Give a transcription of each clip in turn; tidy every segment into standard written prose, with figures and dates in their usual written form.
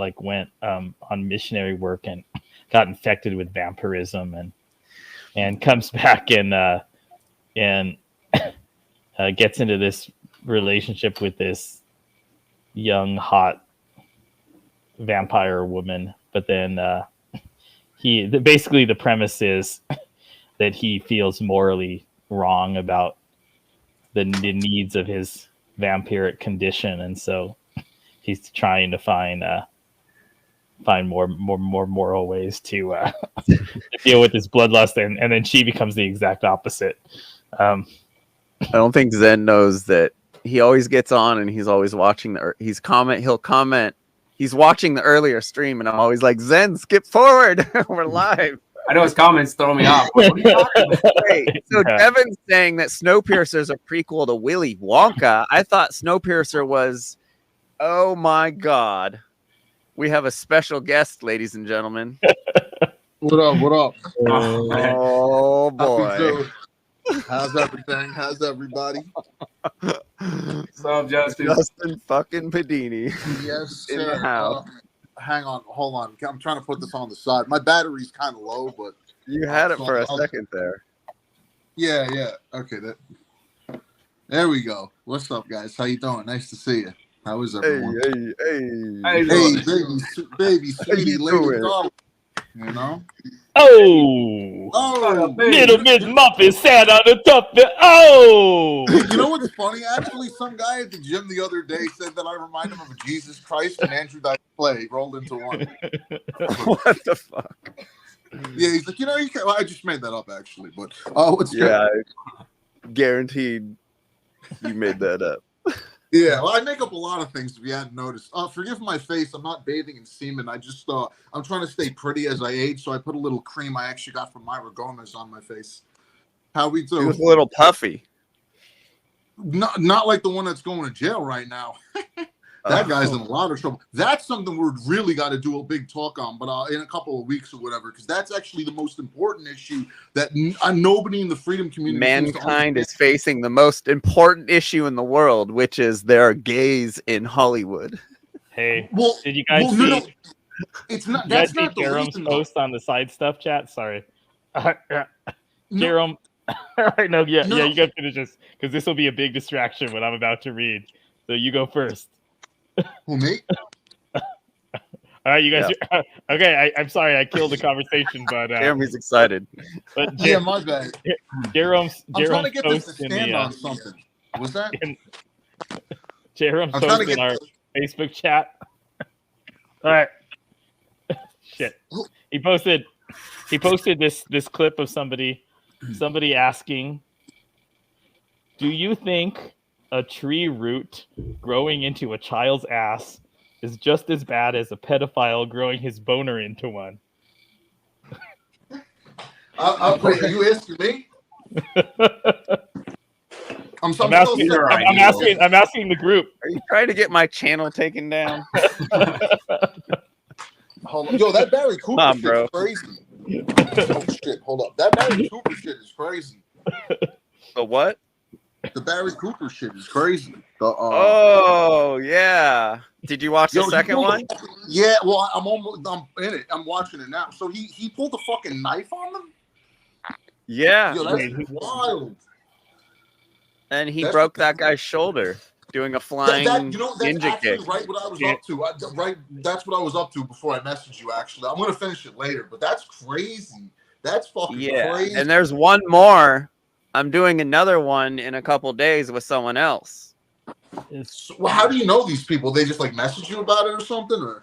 like went on missionary work and got infected with vampirism and comes back and gets into this relationship with this young hot vampire woman, but then basically the premise is that he feels morally wrong about the needs of his vampiric condition, and so he's trying to find more moral ways to deal with his bloodlust, and then she becomes the exact opposite. I don't think Zen knows that he always gets on and he's always watching he'll comment. He's watching the earlier stream and I'm always like, Zen, skip forward. We're live. I know his comments throw me off. What are you talking about? Wait, so Devin's saying that Snowpiercer is a prequel to Willy Wonka. I thought Snowpiercer was, oh my God. We have a special guest, ladies and gentlemen. What up? What up? Oh boy. How's everything? How's everybody? What's up, Justin? Justin fucking Padini. Yes, In sir. the house. Hang on, hold on. I'm trying to put this on the side. My battery's kind of low, but You had it for a second there. yeah. Okay, there we go. What's up, guys? How you doing? Nice to see you. How is everyone? Hey, Baby, How sweetie, you lady, doing? darling. You know? Oh, little Miss Muffin sat on the top. You know what's funny? Actually, some guy at the gym the other day said that I remind him of Jesus Christ and Andrew Dice Clay rolled into one. What the fuck? Yeah, he's like, you can't. Well, I just made that up, actually. But what's Yeah, guaranteed you made that up. Yeah, well, I make up a lot of things if you hadn't noticed. Forgive my face. I'm not bathing in semen. I just I'm trying to stay pretty as I age, so I put a little cream I actually got from Myra Gomez on my face. How we do? It was a little puffy. Not like the one that's going to jail right now. That guy's in a lot of trouble. That's something we're really got to do a big talk on, but in a couple of weeks or whatever, because that's actually the most important issue that nobody in the freedom community. Mankind is facing the most important issue in the world, which is there are gays in Hollywood. Hey, Well, did you guys see? no. It's not. You guys That's see not the Jerome's reason. post on the side stuff chat? Sorry, No. Jerome. I know. Yeah, No. you got to finish this because this will be a big distraction what I'm about to read. So you go first. Who, me? All right, you guys. Yeah. Okay, I'm sorry I killed the conversation, but Jeremy's excited. But Yeah, my bad. Jerome's I'm trying to get this post to in stand the on something. Was that? Jerome's I'm trying post to in get our Facebook chat. All right. Shit. He posted this clip of somebody asking, "Do you think a tree root growing into a child's ass is just as bad as a pedophile growing his boner into one?" Wait, are you asking me? I'm asking the group. Are you trying to get my channel taken down? Hold on. Yo, that Barry Cooper Come on, shit bro. is crazy. Oh shit, hold up. That Barry Cooper shit is crazy. The what? The Barry Cooper shit is crazy. Oh yeah. Did you watch the second one? Yeah, well, I'm in it. I'm watching it now. So he pulled a fucking knife on them? Yeah. Yo, that's wild. And he broke that guy's shoulder doing a flying that's ninja actually kick. right what I was up to. That's what I was up to before I messaged you, actually. I'm going to finish it later, but that's crazy. That's fucking crazy. And there's one more. I'm doing another one in a couple days with someone else. Well, how do you know these people? They just like message you about it or something, or?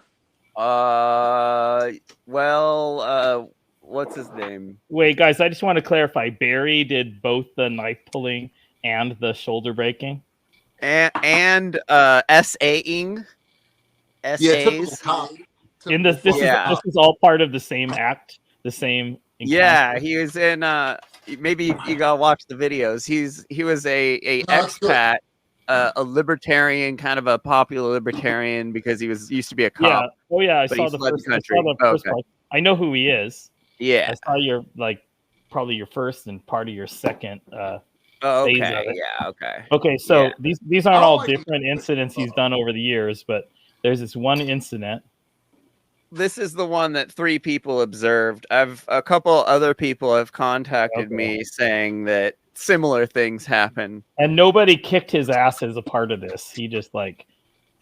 What's his name? Wait, guys, I just want to clarify. Barry did both the knife pulling and the shoulder breaking, and SAing. Yeah, typical cop. In this is all part of the same act, the same. Encounter. Yeah, he was in. Maybe you gotta watch the videos. He was a expat, a libertarian, kind of a popular libertarian because he used to be a cop. Yeah. Oh yeah, I saw the first part. I know who he is. Yeah. I saw your probably your first and part of your second. Okay. Yeah. Okay. Okay. So these aren't all different incidents he's done over the years, but there's this one incident this is the one that 3 people observed. A couple other people have contacted me saying that similar things happen. And nobody kicked his ass as a part of this. He just like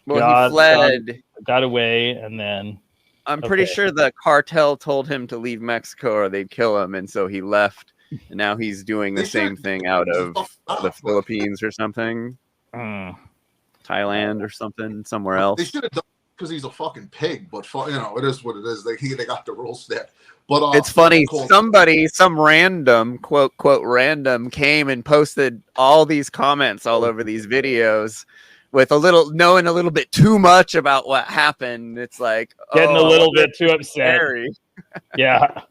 Well, got, he fled. got away, and then I'm pretty sure the cartel told him to leave Mexico or they'd kill him, and so he left. And now he's doing the same thing out of the Philippines or something, Thailand or something, somewhere else. They should have done because he's a fucking pig, but you know, it is what it is. They got the rules there. But it's funny. Some random quote random came and posted all these comments all over these videos with knowing a little bit too much about what happened. It's like getting a little bit too upset. Yeah,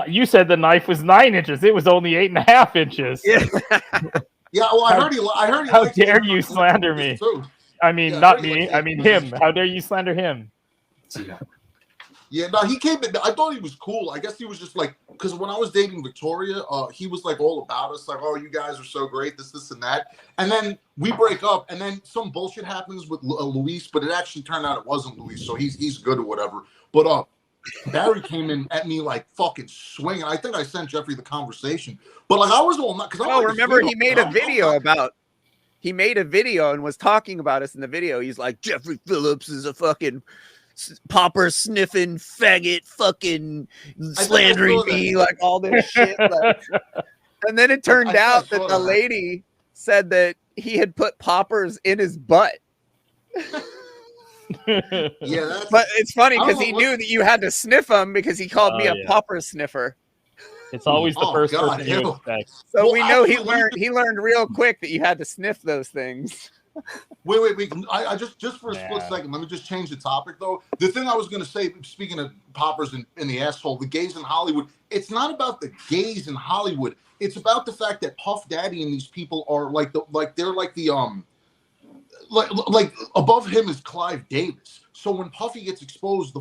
you said the knife was 9 inches. It was only 8.5 inches. Yeah. Yeah. Well, I heard. How dare you slander me? Too. I mean, not me. I mean him. How dare you slander him? Yeah, no, he came in. I thought he was cool. I guess he was just like, because when I was dating Victoria, he was like all about us, like, oh, you guys are so great, this, and that. And then we break up, and then some bullshit happens with Luis, but it actually turned out it wasn't Luis, so he's good or whatever. But Barry came in at me like fucking swinging. I think I sent Jeffrey the conversation, but like I was all not because remember he made a video about. He made a video and was talking about us in the video. He's like, Jeffrey Phillips is a fucking popper sniffing faggot, fucking slandering me, like all this shit. Like, and then it turned out that the lady said that he had put poppers in his butt. Yeah, but it's funny because he knew that you had to sniff them because he called me a popper sniffer. It's always the first person you expect. So we know he learned real quick that you had to sniff those things. Wait. I just for a split second, let me just change the topic though. The thing I was gonna say, speaking of poppers in the asshole, the gays in Hollywood, it's not about the gays in Hollywood. It's about the fact that Puff Daddy and these people are like above him is Clive Davis. So when Puffy gets exposed, the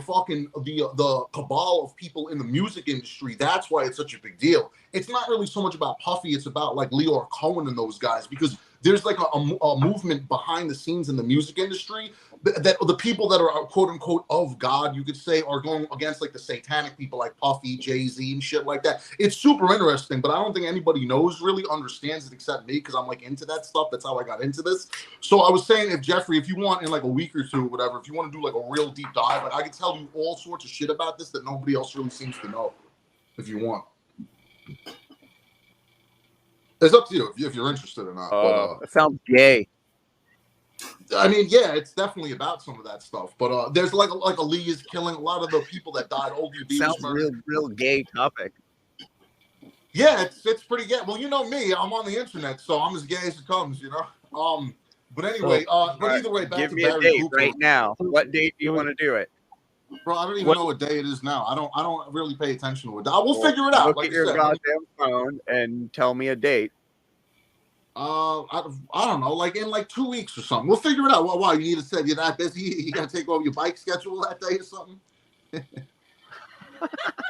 cabal of people in the music industry, that's why it's such a big deal. It's not really so much about Puffy, it's about like Leor Cohen and those guys, because there's like a movement behind the scenes in the music industry that the people that are quote unquote of God, you could say, are going against like the satanic people like Puffy, Jay-Z and shit like that. It's super interesting, but I don't think anybody really understands it except me because I'm like into that stuff. That's how I got into this. So I was saying, if Jeffrey, if you want in like a week or two or whatever, if you want to do like a real deep dive, like I can tell you all sorts of shit about this that nobody else really seems to know if you want. It's up to you if you're interested or not. It sounds gay. I mean, yeah, it's definitely about some of that stuff. But there's like Ali is killing a lot of the people that died. ODB sounds real gay topic. Yeah, it's pretty gay. Well, you know me, I'm on the internet, so I'm as gay as it comes, you know. But anyway, but either way, back give to me Barry a date Cooper. right now. What date do you want to do it? Bro, I don't even know what day it is now. I don't really pay attention to it. We'll figure it out. Look like at your goddamn phone and tell me a date. I don't know, like in like 2 weeks or something. We'll figure it out. Why you need to say you're not busy? You gotta take over your bike schedule that day or something.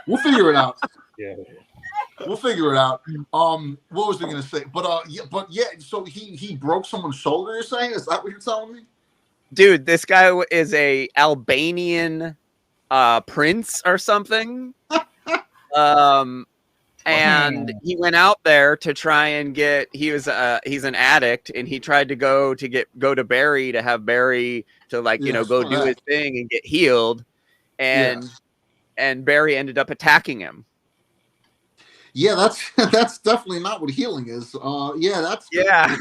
We'll figure it out. Yeah. We'll figure it out. What was I gonna say? But yeah. So he broke someone's shoulder. You're saying? Is that what you're telling me? Dude, this guy is a Albanian prince or something. And he went out there to try and he's an addict, and he tried to go to Barry to have Barry to go do his thing and get healed, and Barry ended up attacking him. Yeah, that's definitely not what healing is. Yeah.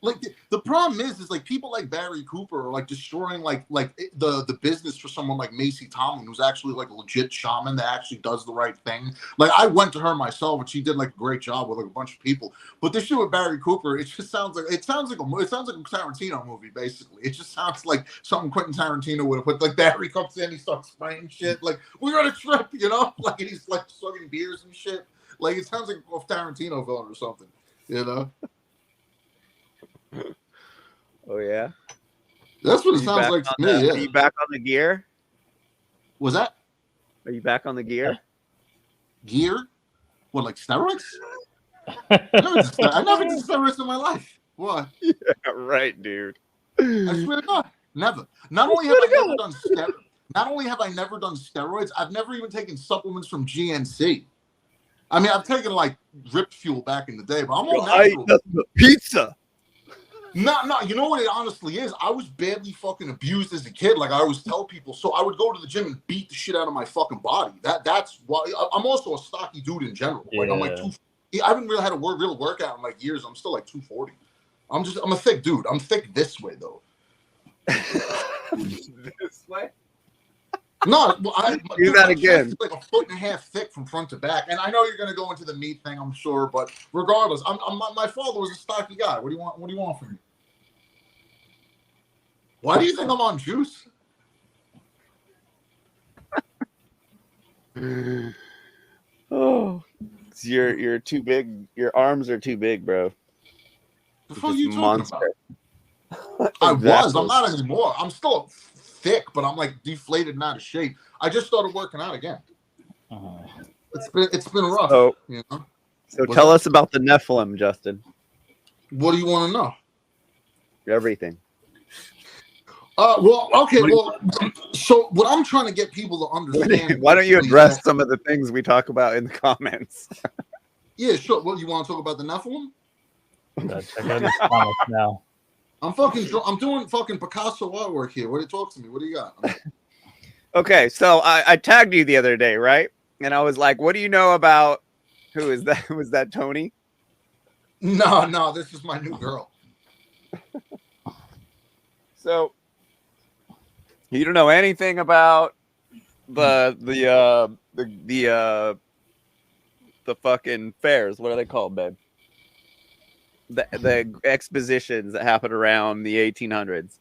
Like the problem is like people like Barry Cooper are like destroying like the business for someone like Macy Tomlin, who's actually like a legit shaman that actually does the right thing. Like I went to her myself and she did like a great job with like a bunch of people. But this shit with Barry Cooper, it just sounds like a Tarantino movie basically. It just sounds like something Quentin Tarantino would have put. Like Barry comes in, he starts spraying shit. Like we're on a trip, you know, like he's like slugging beers and shit. Like it sounds like a Tarantino villain or something, you know. Oh yeah, that's what it sounds like to me. Yeah. Are you back on the gear? Was that? Are you back on the gear? Gear? What, like steroids? I never did steroids in my life. What? Yeah, right, dude. I swear to God, never. Not only have I never done steroids. Not only have I never done steroids, I've never even taken supplements from GNC. I mean, I've taken like Rip Fuel back in the day, but I'm all natural. Pizza. No, you know what it honestly is? I was badly fucking abused as a kid, like I always tell people. So I would go to the gym and beat the shit out of my fucking body. That's why I'm also a stocky dude in general. Like I'm like I haven't really had a real workout in like years. I'm still like 240. I'm a thick dude. I'm thick this way though. This way? No, do that again. Like a foot and a half thick from front to back. And I know you're gonna go into the meat thing, I'm sure, but regardless, my father was a stocky guy. What do you want? What do you want from me? Why do you think I'm on juice? Oh, you're too big. Your arms are too big, bro. The fuck are you talking about? I was. I'm not anymore. I'm still thick, but I'm like deflated and out of shape. I just started working out again. It's been rough. So, you know? So tell us about the Nephilim, Justin. What do you want to know? Everything. Well, okay. Well, so what I'm trying to get people to understand. Why don't you address some of the things we talk about in the comments? Yeah, sure. What, you want to talk about the Nephilim? Check out this comments now. I'm doing fucking Picasso artwork here. What do you talk to me? What do you got? Okay, so I tagged you the other day, right? And I was like, "What do you know about who is that? Was that Tony?" No, this is my new girl. So you don't know anything about the fucking fairs. What are they called, babe? The expositions that happened around the 1800s.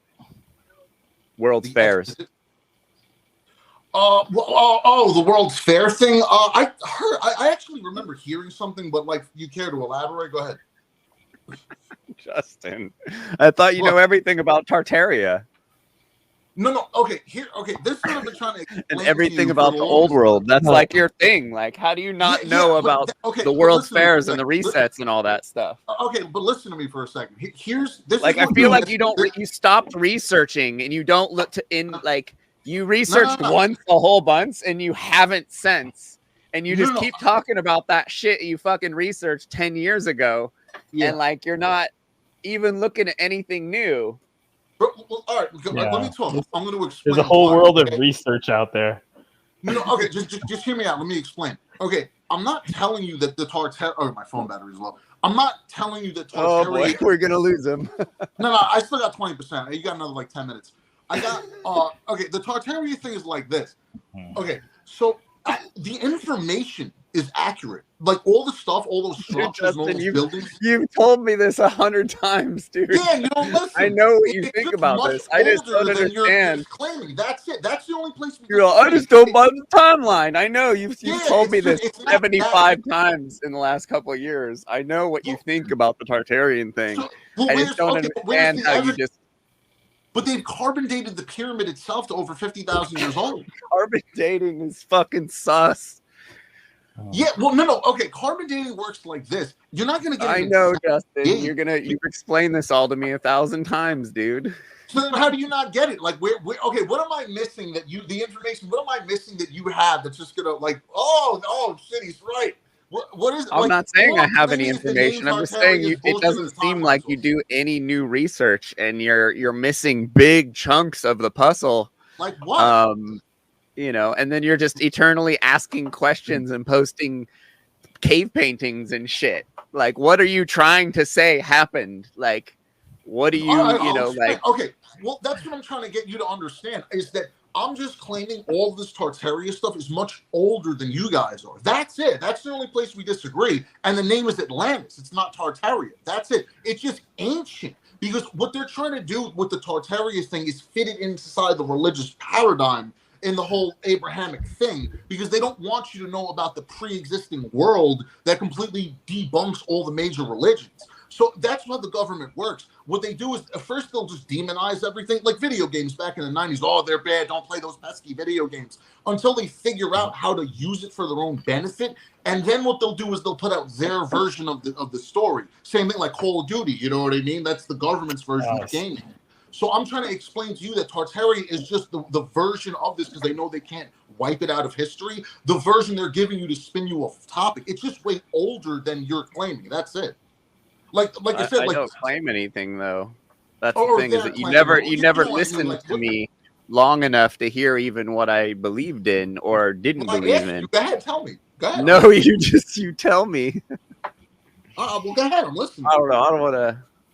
World's fairs. The World's Fair thing. I actually remember hearing something, but like, you care to elaborate? Go ahead. Justin, I thought you know everything about Tartaria. No. Okay, this is what I've been trying to explain. And everything about the old world. That's like your thing. Like, how do you not know about the World's Fairs and the resets and all that stuff? Okay, but listen to me for a second. Here's this. Like, I feel like you stopped researching and you don't look to you researched once a whole bunch and you haven't since. And you just keep talking about that shit you fucking researched 10 years ago. Yeah. And like, you're not even looking at anything new. Well, all right, let me talk. I'm going to explain. There's a whole world of research out there. No, okay, just hear me out. Let me explain. Okay, I'm not telling you that the Tartaria. Oh, my phone battery's low. I'm not telling you that Tartaria. Oh boy, we're gonna lose him. No, I still got 20%. You got another like 10 minutes. I got. Okay, the Tartaria thing is like this. Okay, so the information is accurate. Like all the stuff, all those structures, and all those buildings. You've told me this 100 times, dude. Yeah, you don't listen. I know what you think about this. I just don't understand. Claiming. That's it. That's the only place. You're like, I just don't buy the timeline. I know you've told me this 75 times in the last couple of years. I know what you think about the Tartarian thing. I just don't understand how you just. But they've carbon dated the pyramid itself to over 50,000 years old. Carbon dating is fucking sus. Yeah, well, no. Okay, carbon dating works like this. You're not gonna get. I know, Justin. You've explained this all to me 1,000 times, dude. So then, how do you not get it? Like, okay, what am I missing that the information? What am I missing that you have that's just gonna like? Oh, shit, he's right. What is? I'm not saying I have any information. I'm just saying it doesn't seem like you do any new research, and you're missing big chunks of the puzzle. Like what? And then you're just eternally asking questions and posting cave paintings and shit. Like, what are you trying to say happened? Like, what do you, like? Okay, well, that's what I'm trying to get you to understand is that I'm just claiming all this Tartaria stuff is much older than you guys are. That's it. That's the only place we disagree. And the name is Atlantis. It's not Tartaria. That's it. It's just ancient. Because what they're trying to do with the Tartaria thing is fit it inside the religious paradigm in the whole Abrahamic thing, because they don't want you to know about the pre-existing world that completely debunks all the major religions. So that's how the government works. What they do is first they'll just demonize everything, like video games back in the 90s. Oh, they're bad. Don't play those pesky video games, until they figure out how to use it for their own benefit. And then what they'll do is they'll put out their version of the story. Same thing like Call of Duty. You know what I mean? That's the government's version of the game. So I'm trying to explain to you that Tartary is just the version of this because they know they can't wipe it out of history. The version they're giving you to spin you off topic. It's just way older than you're claiming. That's it. Like I said, I like don't claim anything though. That's the or thing is they're that you claiming. never What you you never doing? listened Like, to me long enough to hear even what I believed in or didn't well, I believe asked in. you. Go ahead, tell me. Go ahead. No, you tell me. Well, go ahead. I'm listening. I don't know. I don't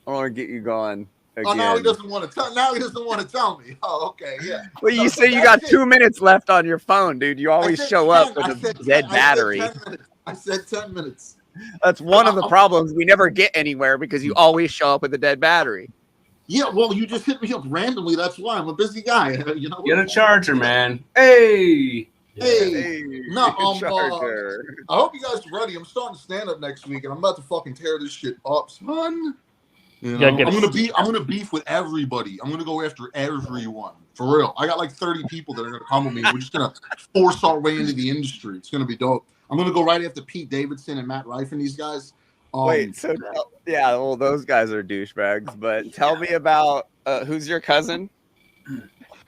want to get you going again. Oh, now he doesn't want to tell. Now he doesn't want to tell me. Oh, okay, yeah. Well, you So say you got that's it. 2 minutes left on your phone, dude. You always said show 10. up with I a said dead 10. battery. I said 10 minutes. That's one of the problems. We never get anywhere because you always show up with a dead battery. Yeah, well, you just hit me up randomly. That's why I'm a busy guy. You know. Get a charger, man. Hey. Hey, no, Charger. I hope you guys are ready. I'm starting stand up next week, and I'm about to fucking tear this shit up, son. You know, I'm gonna beef with everybody. I'm gonna go after everyone for real. I got like 30 people that are gonna come with me. We're just gonna force our way into the industry. It's gonna be dope. I'm gonna go right after Pete Davidson and Matt Rife and these guys. Wait, so yeah, well, those guys are douchebags. But tell me about who's your cousin?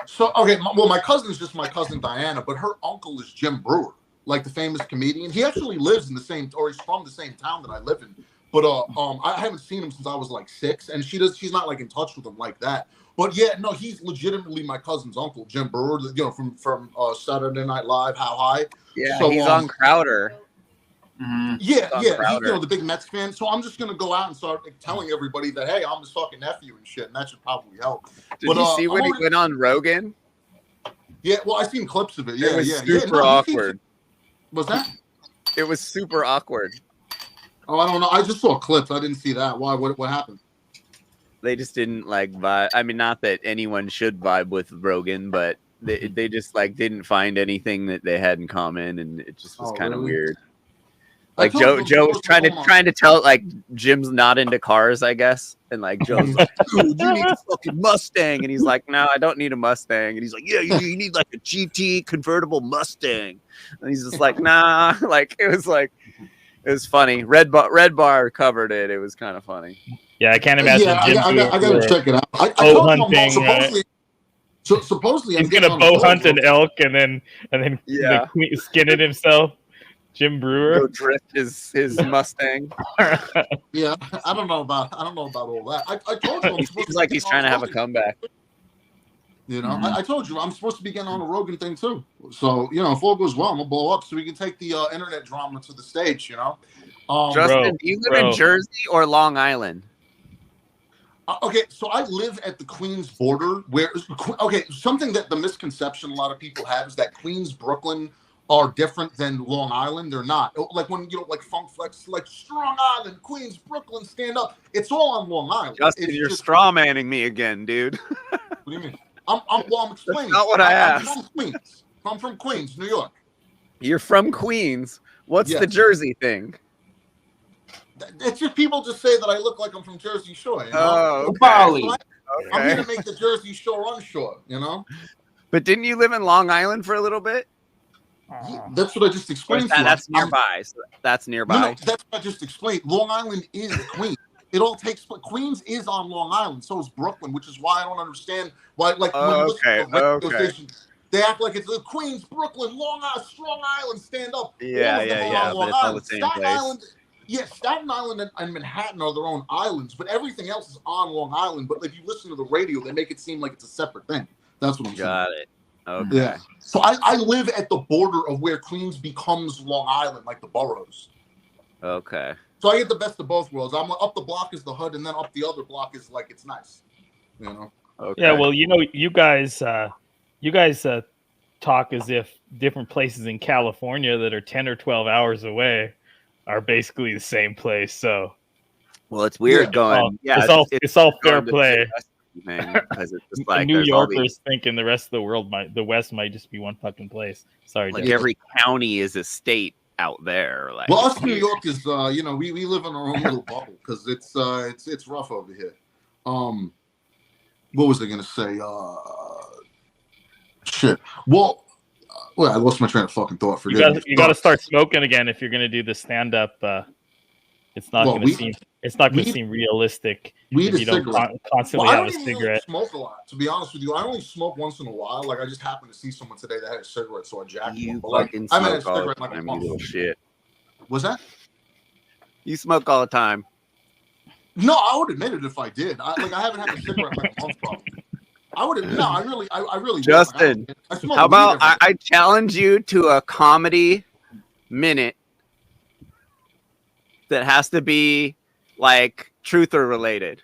So okay, my cousin's just my cousin Diana, but her uncle is Jim Brewer, like the famous comedian. He actually lives in the same, or he's from the same town that I live in. But I haven't seen him since I was like 6, and she's not like in touch with him like that. But yeah, no, he's legitimately my cousin's uncle, Jim Brewer. You know, from Saturday Night Live, How High. Yeah, so, he's on Crowder. Yeah, he's, you know, the big Mets fan. So I'm just gonna go out and start telling everybody that hey, I'm his fucking nephew and shit, and that should probably help. Did you see when he went on Rogan? Yeah, well, I've seen clips of it. Yeah, it was yeah, super awkward. Was that? It was super awkward. Oh, I don't know. I just saw clips. I didn't see that. Why? What happened? They just didn't like vibe. I mean, not that anyone should vibe with Rogan, but they just like didn't find anything that they had in common, and it just was kind of weird. Like Joe was trying to tell like Jim's not into cars, I guess, and like Joe's like, dude, you need a fucking Mustang, and he's like, no, I don't need a Mustang, and he's like, yeah, you need like a GT convertible Mustang, and he's just like, nah, like it was funny. Red Bar covered it. It was kind of funny. Yeah, I can't imagine. Yeah, I gotta check it out. I bow hunting. Supposedly, he's gonna bow hunt an elk and then yeah, skin it himself. Jim Brewer go drift his Mustang. Yeah, I don't know about all that. I told you he seems like he's trying to have a comeback. You know, I told you I'm supposed to be getting on a Rogan thing too. So you know, if all goes well, I'm gonna blow up so we can take the internet drama to the stage. You know, Justin, do you live in Jersey or Long Island? Okay, so I live at the Queens border. Something that the misconception a lot of people have is that Queens, Brooklyn are different than Long Island. They're not. Like when like Funk Flex, like Strong Island, Queens, Brooklyn, stand up. It's all on Long Island. Justin, you're straw manning me again, dude. What do you mean? I'm explaining. That's not what I asked. I'm from Queens. I'm from Queens, New York. You're from Queens. What's the Jersey thing? It's just people just say that I look like I'm from Jersey Shore. You know? Oh, okay. Bali. So I'm here to make the Jersey Shore unshore. You know. But didn't you live in Long Island for a little bit? Yeah, that's what I just explained to you. That's nearby. So that's nearby. No, that's what I just explained. Long Island is Queens. It all takes place. Queens is on Long Island. So is Brooklyn, which is why I don't understand why. Like when you listen to the radio station, they act like it's Queens, Brooklyn, Long Island, Strong Island, stand up. Yeah. But it's all the same Staten place. Island, Staten Island and Manhattan are their own islands, but everything else is on Long Island. But if you listen to the radio, they make it seem like it's a separate thing. That's what I'm saying. Got it. Okay. Yeah. So I live at the border of where Queens becomes Long Island, like the boroughs. Okay. So I get the best of both worlds. I'm up the block is the hood, and then up the other block is like it's nice. You know. Okay. Yeah. Well, you know, you guys talk as if different places in California that are 10 or 12 hours away are basically the same place. So. Well, it's weird going. It's all fair play. Because it's just like New Yorkers thinking the rest of the West might just be one fucking place. Sorry, like every county is a state out there. Like, well, us New Yorkers, you know, we live in our own little bubble because it's rough over here. What was I gonna say? Shit. Well, I lost my train of fucking thought. You got to start smoking again if you're gonna do the stand up. It's not Well, going to seem. It's not going to weed- seem realistic Weed if is you don't cigarette. constantly Well, I have don't a even really cigarette. smoke a lot, to be honest with you. I only smoke once in a while. Like I just happened to see someone today that had a cigarette, so I jacked You one. But like fucking I haven't had a smoke all the cigarette in like a time, you little month. shit. Was that? You smoke all the time. No, I would admit it if I did. I haven't had a cigarette in like a month, probably. I would. No, I really. Would. Justin, Like, I smoke how weed about every day. I challenge you to a comedy minute that has to be like truther related.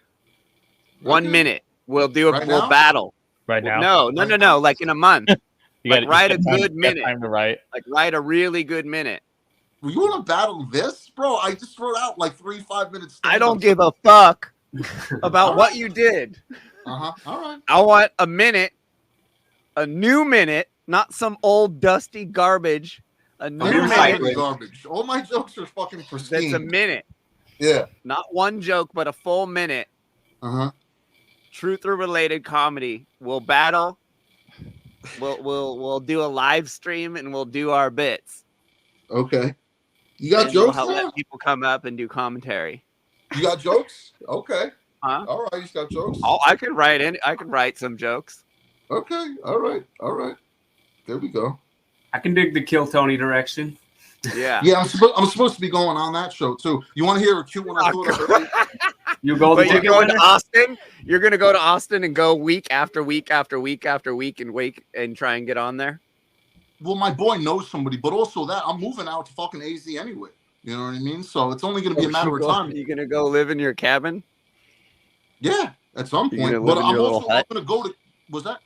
1 Okay. minute. We'll do Right we'll now? battle. Right now, No. Like in a month. you like, write a you got good you got minute. time to write. Like write a really good minute. Well, you want to battle this, bro? I just wrote out like 3-5 minutes. I don't give a fuck about All what right. you did. All right. I want a minute, a new minute, not some old dusty garbage. A new new minute recycling. Garbage. All my jokes are fucking pristine. that's a minute. Yeah. Not one joke, but a full minute. Truth or related comedy. We'll battle. We'll do a live stream and we'll do our bits. Okay. You got And jokes we'll now? let people come up and do commentary. You got jokes? Okay. Huh? All right. You got jokes? I could write some jokes. Okay. All right. There we go. I can dig the Kill Tony direction. Yeah. Yeah, I'm supposed to be going on that show too. You want to hear a cute one I thought of earlier? You go But the you're ticket going to winner? Austin. You're going to go to Austin and go week after week after week after week and try and get on there. Well, my boy knows somebody, but also that I'm moving out to fucking AZ anyway. You know what I mean? So it's only going to be a matter of time. You going to go live in your cabin? Yeah, at some You point. gonna live But in I'm your little also hut? going to go to. Was that?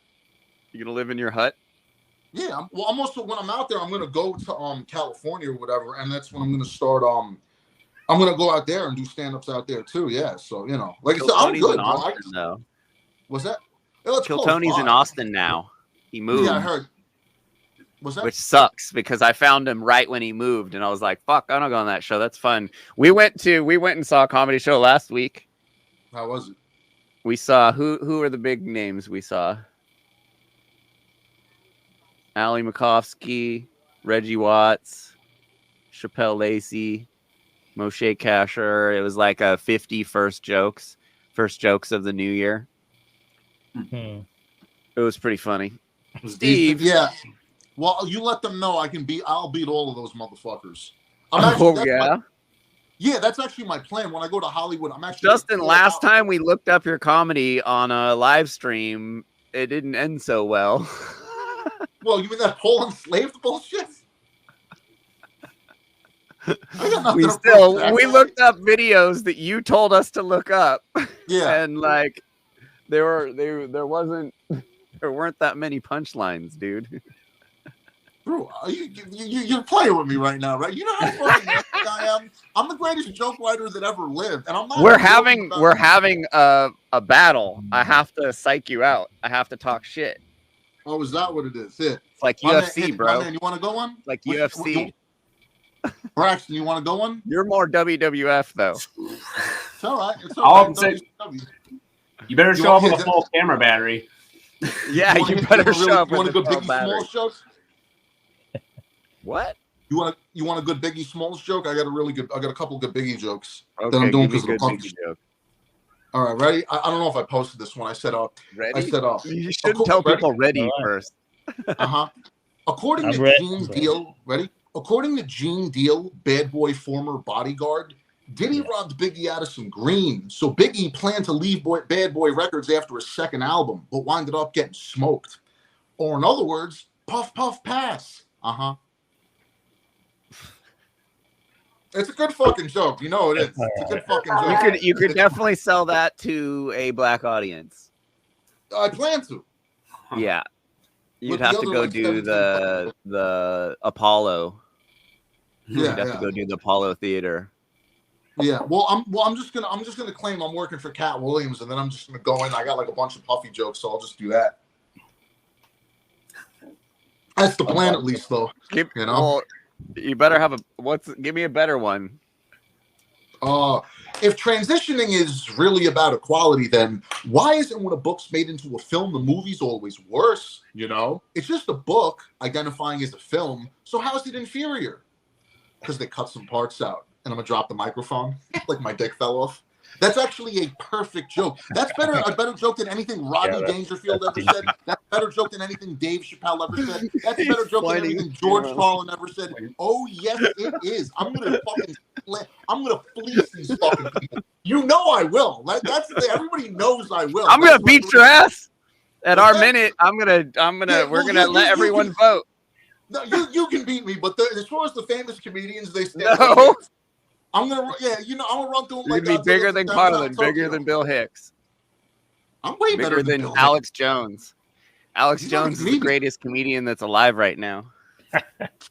You going to live in your hut? Yeah. I'm also when I'm out there, I'm going to go to California or whatever, and that's when I'm going to start. I'm going to go out there and do stand-ups out there too. Yeah. So like I said, I'm Tony's good. in Bro. Austin, though. Was that? Yeah, it's Kill close Tony's in by. Austin now. He moved. Yeah, I heard. Was that? Which sucks because I found him right when he moved, and I was like, "Fuck, I'm not going on that show. That's fun." We went and saw a comedy show last week. How was it? We saw who are the big names we saw? Ali Makovsky, Reggie Watts, Chappelle Lacey, Moshe Kasher. It was like a 50 first jokes of the new year. Hmm. It was pretty funny. It was Steve. decent. Yeah. Well, you let them know I'll beat all of those motherfuckers. Yeah. That's actually my plan. When I go to Hollywood, I'm actually Justin, last time we looked up your comedy on a live stream, it didn't end so well. Well, you mean that Poland slave bullshit? I got nothing to prove to that we guy. looked up videos that you told us to look up. Yeah. And like there weren't that many punchlines, dude. Bro, you're playing with me right now, right? You know how fucking nasty I am. I'm the greatest joke writer that ever lived, and I'm not. We're having a battle. I have to psych you out. I have to talk shit. Oh, is that what it is? Yeah. It's like My UFC, man, bro. my man, you want to go on? Like UFC. Braxton, you want to go on? You're more WWF though. It's all right. It's All all I'm right. saying- You better show up with a full camera battery. Yeah, you wanna better hit show up You want a with good a Biggie battery. Smalls joke? What? You want a good Biggie Smalls joke? I got a couple good Biggie jokes that Okay, I'm doing give me because of the good punk. Biggie joke. All right, ready? I don't know if I posted this one. I said Ready? I said You shouldn't tell people ready first. According I'm to ready. Gene Deal, ready? According to Gene Deal, Bad Boy former bodyguard, Diddy robbed Biggie out of some green. So Biggie planned to leave Bad Boy Records after his second album, but winded up getting smoked. Or in other words, puff, puff, pass. It's a good fucking joke. You know it is. It's a good fucking joke. You could definitely sell that to a black audience. I plan to. Yeah. You'd With have the to other, go like, do 17 the Apollo. Yeah, You'd have to go do the Apollo Theater. Yeah. Well, I'm just gonna claim I'm working for Cat Williams, and then I'm just gonna go in. I got like a bunch of puffy jokes, so I'll just do that. That's the plan, at least, though. You know? Well, you better have give me a better one. If transitioning is really about equality, then why isn't when a book's made into a film, the movie's always worse? You know, it's just a book identifying as a film. So how is it inferior? Because they cut some parts out. and I'm gonna drop the microphone like my dick fell off. That's actually a perfect joke. That's a better joke than anything Rodney Dangerfield ever said. That's a better joke than anything Dave Chappelle ever said. That's a better joke than anything George Carlin ever said. Oh yes, it is. I'm gonna fleece these fucking people. You know I will. That's the thing. Everybody knows I will. I'm gonna beat your ass at our minute. We're gonna let everyone vote. No, you can beat me, but as far as the famous comedians, they stand. No. I'm gonna run through them. You're gonna be bigger than Carlin, bigger than Bill Hicks. I'm way better than Bill Alex Jones. Alex Jones is the greatest comedian that's alive right now.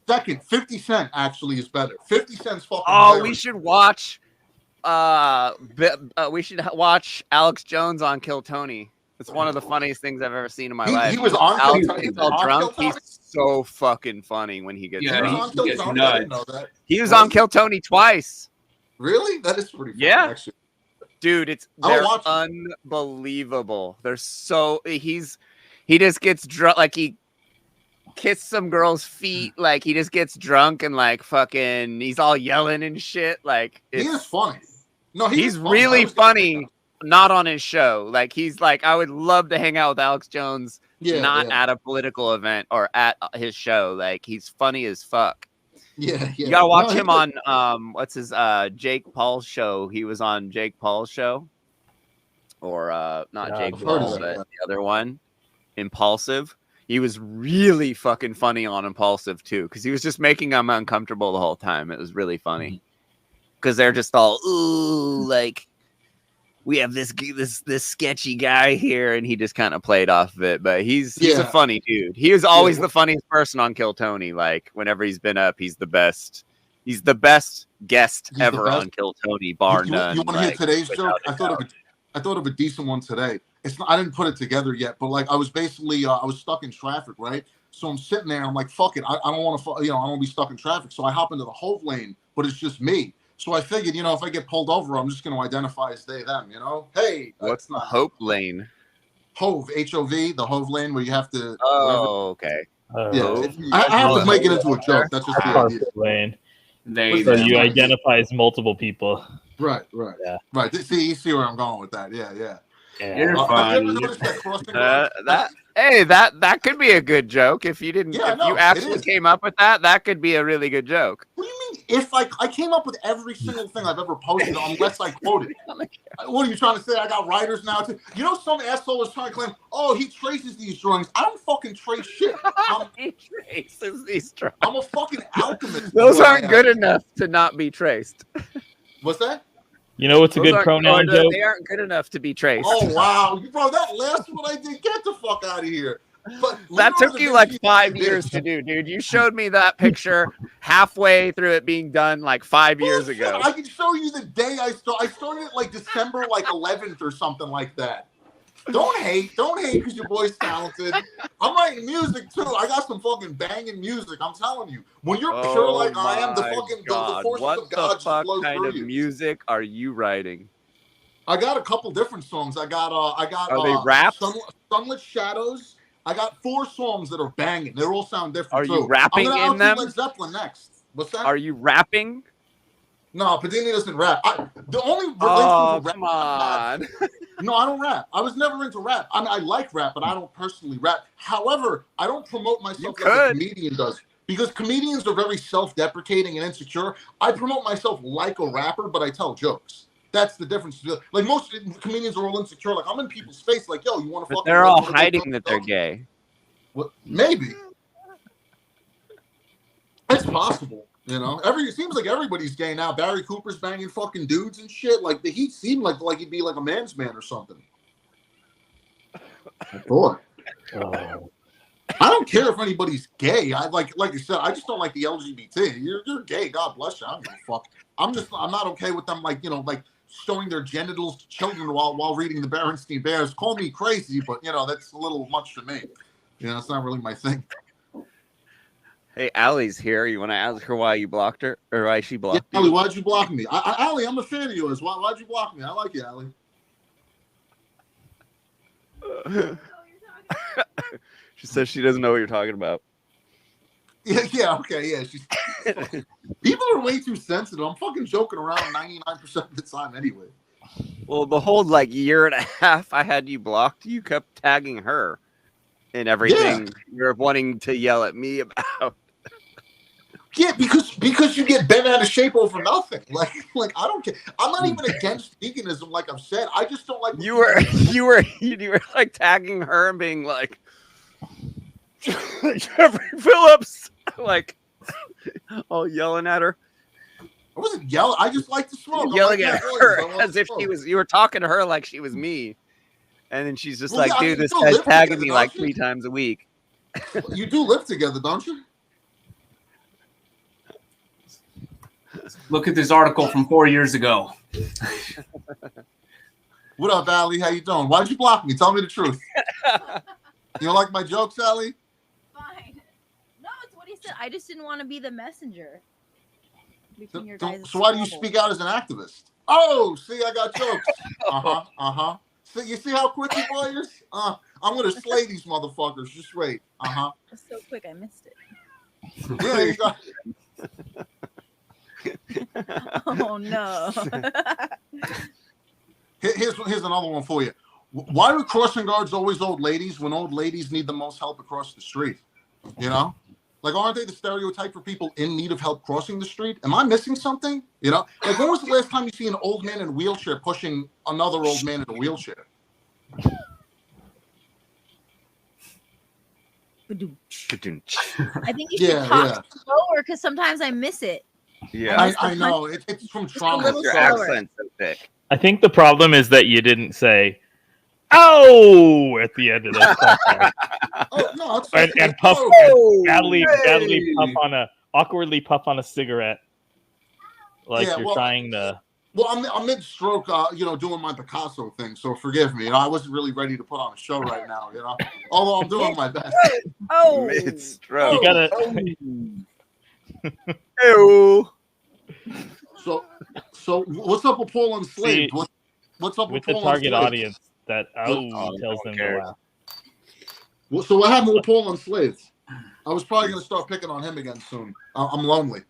Second, 50 Cent actually is better. 50 Cent's fucking. Oh, hilarious. we should watch. We should watch Alex Jones on Kill Tony. It's one of the funniest things I've ever seen in my life. He was on Alex Kill Tony. He's all drunk. He's so fucking funny when he gets drunk. He gets nuts. I didn't know that. He was on Kill Tony twice. Really? That is pretty funny, Yeah. actually. Dude, they're unbelievable. They're so he just gets drunk, like he kissed some girl's feet, like he just gets drunk and like fucking he's all yelling and shit. Like He is funny. No, he's really funny. Not on his show. Like he's like, I would love to hang out with Alex Jones, at a political event or at his show. Like he's funny as fuck. Yeah. You gotta watch him on what's his Jake Paul's show. He was on Jake Paul's show. Or not Jake Paul, but the other one. Impulsive. He was really fucking funny on Impulsive too, because he was just making them uncomfortable the whole time. It was really funny. Because they're just all, ooh, like we have this sketchy guy here, and he just kind of played off of it. But he's a funny dude. He was always the funniest person on Kill Tony. Like whenever he's been up, he's the best. He's the best guest ever on Kill Tony, bar none. You want to hear today's joke? I thought of a decent one today. I didn't put it together yet, but like I was basically I was stuck in traffic, right? So I'm sitting there, and I'm like, fuck it, I don't want to, I don't want to be stuck in traffic. So I hop into the Hove lane, but it's just me. So I figured, if I get pulled over, I'm just going to identify as they, them, Hey. What's the Hope lane? Hove, H-O-V, the Hove lane where you have to. Oh, okay. Yeah. I have to make it into a joke. That's just the idea. Lane. So you identify as multiple people. Right. Yeah. Right. You see where I'm going with that. Yeah. You're fine. That could be a good joke if you didn't. Yeah, you actually came up with that, that could be a really good joke. What do you mean? If I came up with every single thing I've ever posted unless I quoted. What are you trying to say? I got writers now too. Some asshole was trying to claim, oh, he traces these drawings. I don't fucking trace shit. He traces these drawings. I'm a fucking alchemist. Those aren't good enough to not be traced. What's that? You know what's a good pronoun joke? They aren't good enough to be traced. Oh, wow. Bro, that last one I did, get the fuck out of here. But that took you like 5 years to do, dude. You showed me that picture halfway through it being done like 5 years ago. I can show you the day I started. I started it like December 11th or something like that. Don't hate because your boy's talented. I'm writing music too. I got some fucking banging music. I'm telling you. When you're pure like I am, the forces of God just flow through you. What kind of music are you writing? I got a couple different songs. I got Are they raps? Sunlit Shadows. I got 4 songs that are banging. They all sound different. Are you rapping in them? Led Zeppelin next. What's that? Are you rapping? No, Padini doesn't rap. The only relation to rap. Come on. No, I don't rap. I was never into rap. I mean, I like rap, but I don't personally rap. However, I don't promote myself like a comedian does. Because comedians are very self-deprecating and insecure. I promote myself like a rapper, but I tell jokes. That's the difference. Like most comedians are all insecure. Like I'm in people's face. Like, yo, you want to fuck? They're all hiding that they're gay. Well, maybe. It's possible. It seems like everybody's gay now. Barry Cooper's banging fucking dudes and shit. Like he seemed like he'd be like a man's man or something. Boy. I don't care if anybody's gay. I like you said, I just don't like the LGBT. You're gay, God bless you. I don't give a fuck. I'm not okay with them like showing their genitals to children while reading the Berenstain Bears. Call me crazy, but that's a little much for me. It's not really my thing. Hey, Allie's here. You want to ask her why you blocked her or why she blocked you? Allie, why'd you block me? Allie, I'm a fan of yours. Why'd you block me? I like you, Allie. She says she doesn't know what you're talking about. Yeah, okay, yeah. She's people are way too sensitive. I'm fucking joking around 99% of the time anyway. Well, the whole like year and a half I had you blocked, you kept tagging her in everything you're wanting to yell at me about. Yeah, because you get bent out of shape over nothing. Like I don't care. I'm not even against veganism, like I've said. I just don't like You were like tagging her and being like Jeffrey Phillips, like all yelling at her. I wasn't yelling. I just like to smoke. Yelling like, at her as if she was. You were talking to her like she was me, and then she's just like, "Dude, this guy's tagging me like 3 times a week." You do live together, don't you? Look at this article from 4 years ago. What up, Allie? How you doing? Why'd you block me? Tell me the truth. You don't like my jokes, Allie? Fine. No, it's what he said. I just didn't want to be the messenger. So why do you speak out as an activist? Oh, see, I got jokes. So you see how quick he was? I'm gonna slay these motherfuckers. Just wait. It's so quick, I missed it. Yeah, you got. Oh no. Here's another one for you. Why are crossing guards always old ladies when old ladies need the most help across the street? You know? Like, aren't they the stereotype for people in need of help crossing the street? Am I missing something? You know? Like, when was the last time you see an old man in a wheelchair pushing another old man in a wheelchair? I think you should talk slower because sometimes I miss it. Yeah, I know. It's from trauma. Your accent's so thick. I think the problem is that you didn't say "oh" at the end of that. Oh no! It's and puff, and badly awkwardly puff on a cigarette, like you're trying to. Well, I'm mid-stroke, doing my Picasso thing, so forgive me. I wasn't really ready to put on a show right now, although I'm doing my best. Oh, mid-stroke. You gotta. Ew. So what's up with Paul Enslaved? What's up with with the Paul target Enslaved? audience that tells them to laugh? Well, so what happened with Paul Enslaved? I was probably gonna start picking on him again soon. I'm lonely.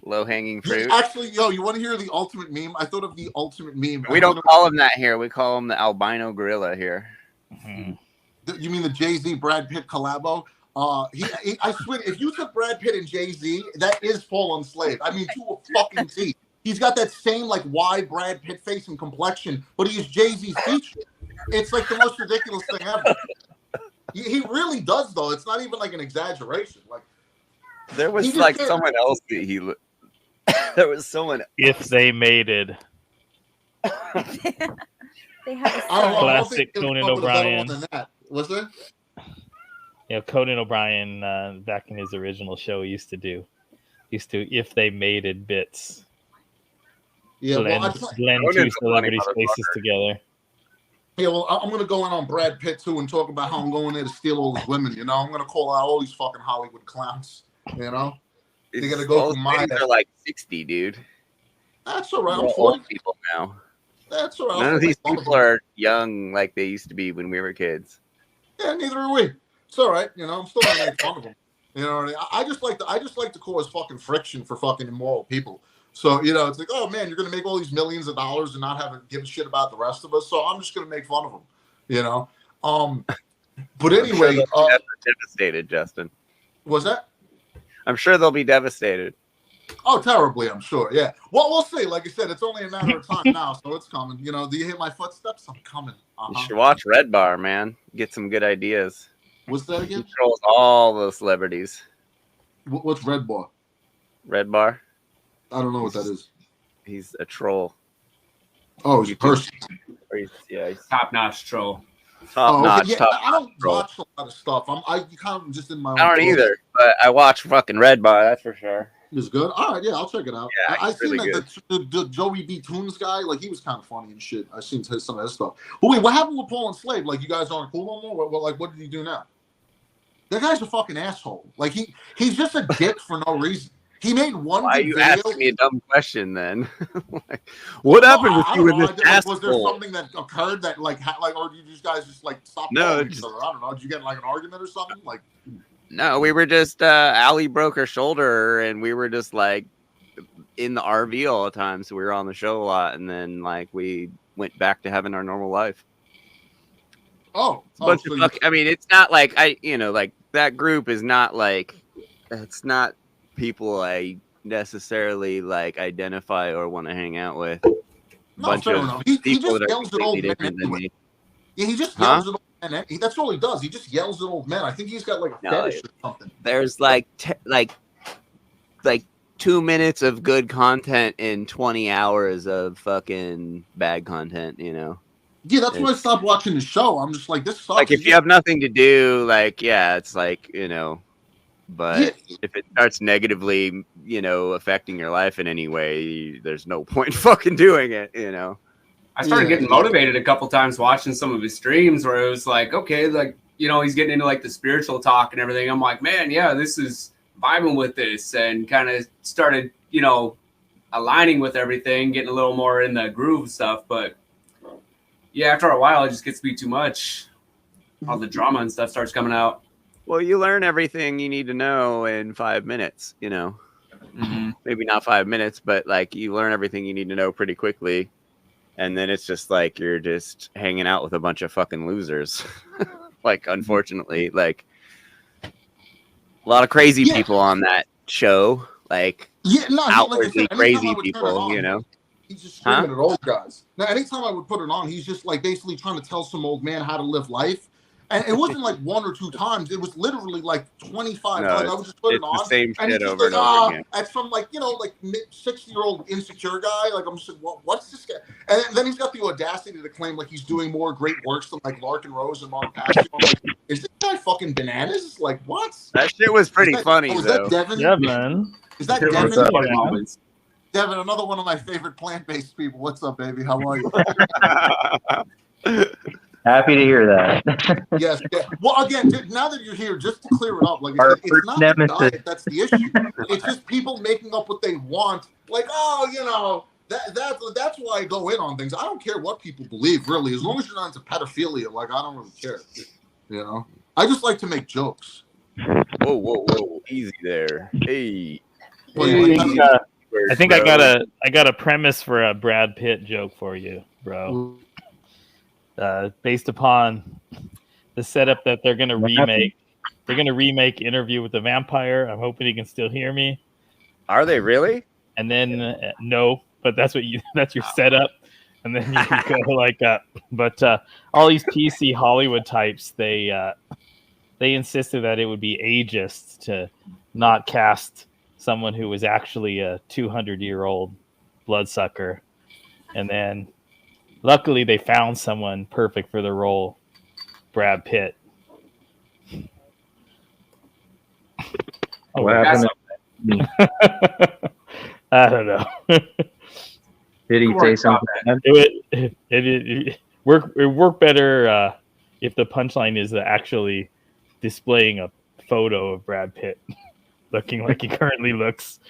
Low-hanging fruit. Actually, you want to hear the ultimate meme? I thought of the ultimate meme. We don't call him that here. We call him the albino gorilla here. Mm-hmm. You mean the Jay-Z Brad Pitt collabo? I swear, if you took Brad Pitt and Jay-Z, that is Paul Enslaved. I mean, to a fucking T. He's got that same like wide Brad Pitt face and complexion, but he is Jay-Z's feature. It's like the most ridiculous thing ever. He really does, though. It's not even like an exaggeration. Like there was like someone else that he. There was someone. If they made it. They have a classic Conan O'Brien. Was there? Yeah, Conan O'Brien back in his original show used to if they mated bits. Yeah, blend two celebrities' faces together. Yeah, well, I'm gonna go in on Brad Pitt too and talk about how I'm going there to steal all these women. I'm gonna call out all these fucking Hollywood clowns. They're gonna go through my. They're like 60, dude. That's all right. I'm 40 people now. That's all right. None of these people are young like they used to be when we were kids. Yeah, neither are we. It's all right. I'm still not making fun of them. You know what I mean? I just like to cause fucking friction for fucking immoral people. So it's like, oh man, you're gonna make all these millions of dollars and not give a shit about the rest of us. So I'm just gonna make fun of them. But anyway, devastated, Justin. Was that? I'm sure they'll be devastated. Oh, terribly, I'm sure. Yeah. Well, we'll see. Like I said, it's only a matter of time now, so it's coming. Do you hear my footsteps? I'm coming. You should watch Red Bar, man. Get some good ideas. What's that again? He trolls all those celebrities. What's Red Bar? Red Bar? I don't know what that is. He's a troll. Oh, he's a person. He's top-notch troll. Top-notch. Yeah, I don't watch a lot of stuff. I kind of just in my own. I don't either, but I watch fucking Red Bar. That's for sure. It's good. All right, yeah, I'll check it out. Yeah, I seen really the Joey B. Toons guy. Like he was kind of funny and shit. I seen some of his stuff. But wait, what happened with Paul Enslaved? Like you guys aren't cool no more. What did he do now? That guy's a fucking asshole. Like he's just a dick for no reason. He made one. Why are you asking me a dumb question then? What happened with you with this asshole? Was there something that occurred that or did you guys just like stop? No, each other? I don't know. Did you get like an argument or something? Like No, we were just Allie broke her shoulder, and we were just like in the RV all the time, so we were on the show a lot, and then like we went back to having our normal life. It's a bunch of fuck. I mean, it's not like like that group is not like it's not people I necessarily like identify or want to hang out with. No, fair enough. He just yells at old men anyway. Yeah, he just yells at old men. That's all he does. He just yells at old men. I think he's got like a fetish or something. There's like 2 minutes of good content in 20 hours of fucking bad content, Yeah, that's why I stopped watching the show. I'm just like, this sucks. Like, if you have nothing to do, like, yeah, it's like, but if it starts negatively, affecting your life in any way, there's no point fucking doing it, I started getting motivated a couple times watching some of his streams where it was like, okay, like, he's getting into like the spiritual talk and everything. I'm like, man, yeah, this is vibing with this, and kind of started, aligning with everything, getting a little more in the groove stuff. But yeah, after a while, it just gets to be too much. All the drama and stuff starts coming out. Well, you learn everything you need to know in 5 minutes, Maybe not 5 minutes, but like you learn everything you need to know pretty quickly. And then it's just like you're just hanging out with a bunch of fucking losers. Like, unfortunately, like a lot of crazy people on that show. Like, outwardly crazy people, He's just screaming at old guys. Now, anytime I would put it on, he's just like basically trying to tell some old man how to live life. And it wasn't like 1 or 2 times. It was literally like 25 times. I would just put it on. The same and shit he's over like, and over again. That's from like, like 60-year-old insecure guy. Like, I'm just like, what's this guy? And then he's got the audacity to claim like he's doing more great works than like Larkin Rose and Mark Passio. I'm like, is this guy fucking bananas? Like, what? That shit was pretty funny, is though. That Devin? Yeah, man. Is that Devin? Devin, another one of my favorite plant-based people. What's up, baby? How are you? Happy to hear that. Yes. Yeah. Well, again, now that you're here, just to clear it up, like it's not the diet that's the issue. It's just people making up what they want. Like, that's why I go in on things. I don't care what people believe, really, as long as you're not into pedophilia. Like, I don't really care. I just like to make jokes. Whoa, easy there. Hey. I think I got a premise for a Brad Pitt joke for you, bro. Based upon the setup that they're gonna remake. They're gonna remake Interview with the Vampire. I'm hoping you can still hear me. Are they really? And then no, but that's your setup. And then you can go like that. But all these PC Hollywood types, they insisted that it would be ageist to not cast someone who was actually a 200-year-old bloodsucker. And then luckily they found someone perfect for the role, Brad Pitt. What happened? I don't know. Did he say something? It work better if the punchline is actually displaying a photo of Brad Pitt looking like he currently looks.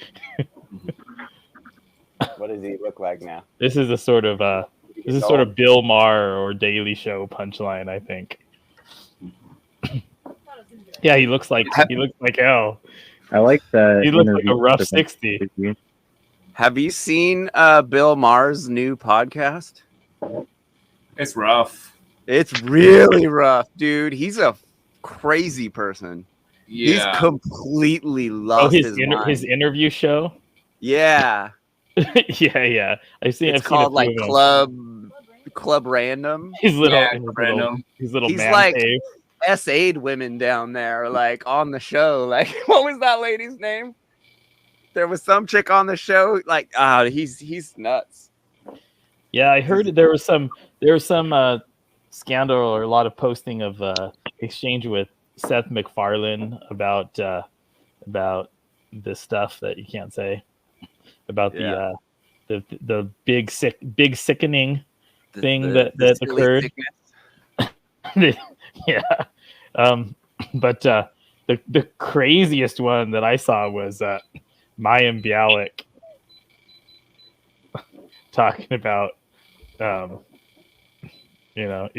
What does he look like now? This is a sort of Bill Maher or Daily Show punchline, I think. Yeah, he looks like hell. I like that. He looks like a rough 60. Have you seen Bill Maher's new podcast? It's rough. It's really rough, dude. He's a crazy person. Yeah. He's completely lost his mind. His interview show? Yeah. yeah. I've seen called like Club Random. His little He's man like cave. SA'd women down there, like on the show. Like, what was that lady's name? There was some chick on the show. Like, he's nuts. Yeah, I heard there was some scandal or a lot of posting of exchange with Seth MacFarlane about this stuff that you can't say about the big sickening thing that occurred. Yeah. But the craziest one that I saw was Mayim Bialik talking about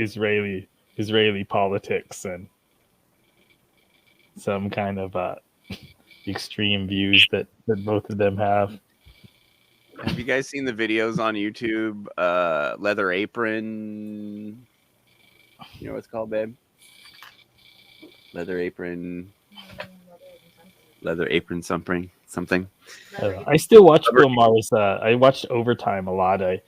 Israeli politics, and some kind of extreme views that both of them have. Have you guys seen the videos on YouTube? Leather Apron. You know what it's called, babe? Leather Apron something. I still watch Bill Maher's. I watched Overtime a lot. I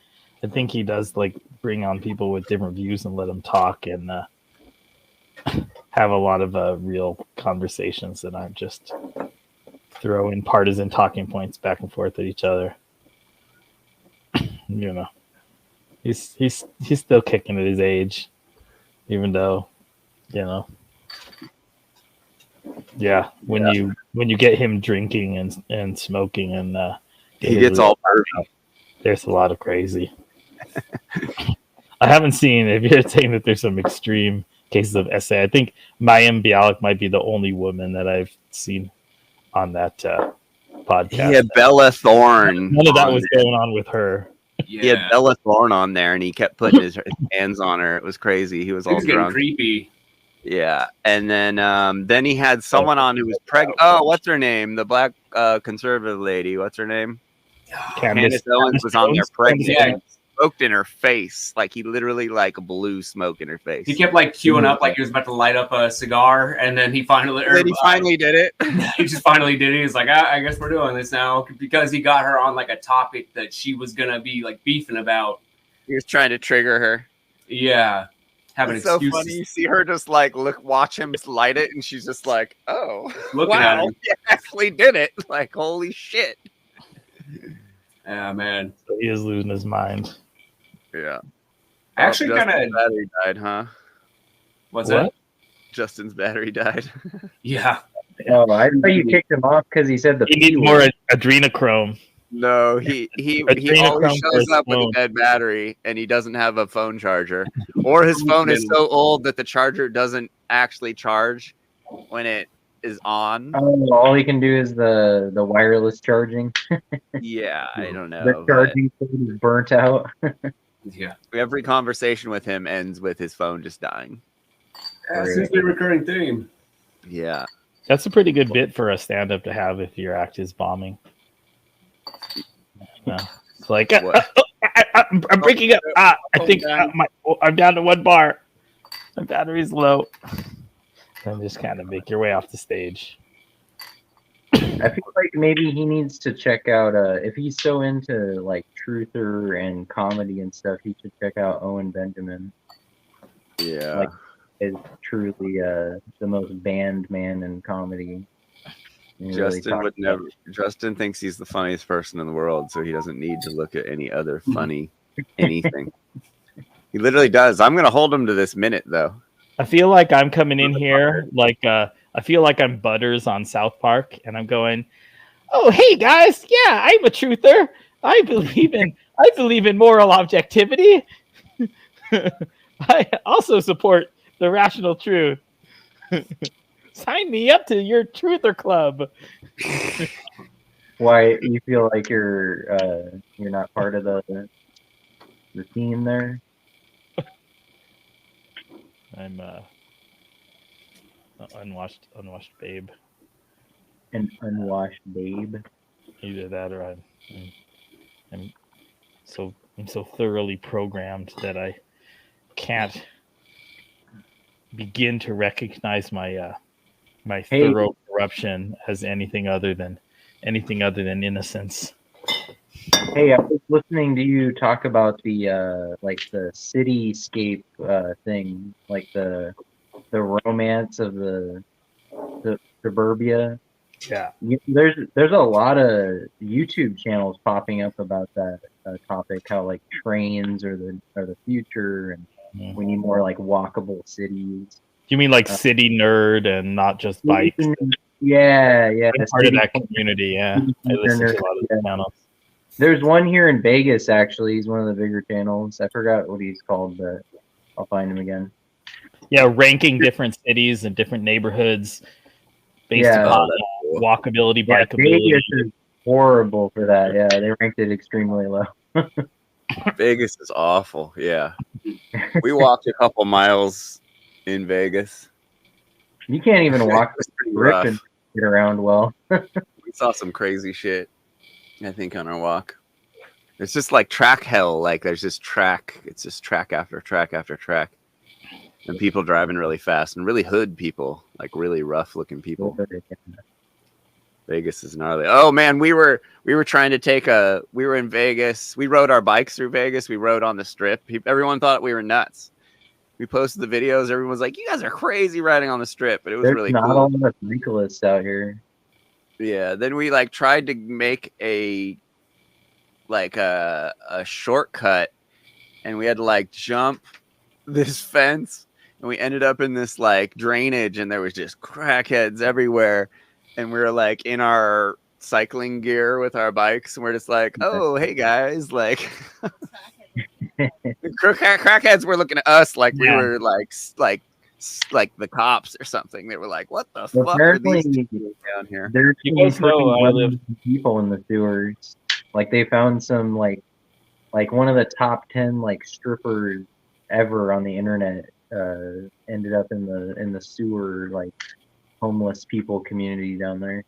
think he does like bring on people with different views and let them talk and have a lot of real conversations that aren't just throwing partisan talking points back and forth at each other. You know, he's still kicking at his age, even though, you know. Yeah, when you get him drinking and smoking and he gets all pervy. There's a lot of crazy. I haven't seen, if you're saying that there's some extreme cases of SA, I think Mayim Bialik might be the only woman that I've seen on that podcast. He had Bella Thorne. None of that was going on with her. Yeah. He had Bella Thorne on there, and he kept putting his hands on her. It was crazy. He was all getting drunk. Creepy. Yeah, and then he had someone on who was pregnant. Oh, what's her name? The black conservative lady. What's her name? Candace Owens was on there pregnant. Yeah. Smoked in her face, like he literally like blew smoke in her face. He kept like queuing up, like he was about to light up a cigar, and then he finally did it. He just finally did it. He's like, I guess we're doing this now, because he got her on like a topic that she was gonna be like beefing about. He was trying to trigger her. Yeah, having it's excuses. So funny. You see her just like watch him light it, and she's just like, "Oh, looking at him. He actually did it!" Like, holy shit. Yeah, man. So he is losing his mind. Yeah. Actually, kind of battery died, huh? What's that? Justin's battery died. Yeah. Oh, I thought you kicked him off because he said he needs more adrenochrome. No, he always shows up with a dead battery, and he doesn't have a phone charger, or his phone is so old that the charger doesn't actually charge when it is on. Oh, all he can do is the wireless charging. Yeah, I don't know. The charging is burnt out. Yeah. Every conversation with him ends with his phone just dying. That seems to be a recurring theme. Yeah. That's a pretty good bit for a stand-up to have if your act is bombing. No. It's like, I'm breaking up. I think I'm down to one bar. My battery's low. And just kind of make your way off the stage. I feel like maybe he needs to check out, if he's so into like truther and comedy and stuff, he should check out Owen Benjamin. Yeah. Like, is truly the most banned man in comedy. Justin would never. Justin thinks he's the funniest person in the world, so he doesn't need to look at any other funny anything. He literally does. I'm gonna hold him to this minute, though. I feel like I'm coming in here like I feel like I'm Butters on South Park, and I'm going, "Oh, hey guys, yeah, I'm a truther. I believe in moral objectivity. I also support the rational truth. Sign me up to your truther club." Why you feel like you're not part of the team there? I'm unwashed babe. An unwashed babe. Either that, or I'm so thoroughly programmed that I can't begin to recognize my thorough corruption as anything other than innocence. Hey, I was listening to you talk about the like the cityscape thing, like the romance of the suburbia. Yeah, there's a lot of YouTube channels popping up about that topic. How like trains are the future, and we need more like walkable cities. You mean like City Nerd and not just bikes? Yeah. I'm part of that community. Yeah, I listen to a lot of the channels. There's one here in Vegas, actually. He's one of the bigger channels. I forgot what he's called, but I'll find him again. Yeah, ranking different cities and different neighborhoods based upon walkability, bikeability. Vegas is horrible for that. Yeah, they ranked it extremely low. Vegas is awful. Yeah. We walked a couple miles in Vegas. You can't even walk It was pretty grip rough. and get around well. We saw some crazy shit, I think, on our walk. It's just like track hell. Like there's just track. It's just track after track after track. And people driving really fast and really hood people, like really rough looking people. Vegas is gnarly. Oh man, we were trying to we were in Vegas. We rode our bikes through Vegas. We rode on the strip. Everyone thought we were nuts. We posted the videos. Everyone's like, "You guys are crazy riding on the strip," but it was There's really not cool. a lot of cyclists out here. Yeah. Then we like tried to make a shortcut, and we had to like jump this fence, and we ended up in this like drainage, and there was just crackheads everywhere, and we were like in our cycling gear with our bikes, and we're just like, oh hey guys, like crackheads were looking at us like we were like the cops or something. They were like, what the Well, fuck are these apparently, people down here? there's You guys know I live. people in the sewers. Like they found some like one of the top 10 like strippers ever on the internet ended up in the sewer, like homeless people community down there.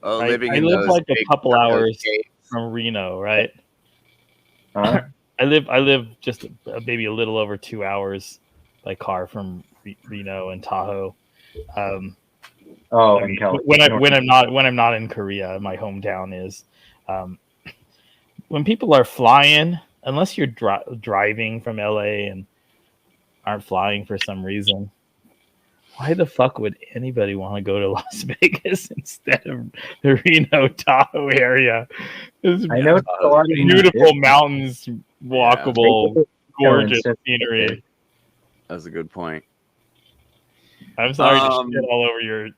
Oh, I living in live those like a big couple those hours caves. from Reno, right? Huh? I live just maybe a little over 2 hours by car from Reno and Tahoe. Oh, I in mean, California. when I'm not in Korea, my hometown is. When people are flying, unless you're driving from LA and aren't flying for some reason, why the fuck would anybody want to go to Las Vegas instead of the Reno Tahoe area? This I know it's a lot of beautiful mountains, walkable, gorgeous instead of- scenery. That's a good point. I'm sorry to shit all over your.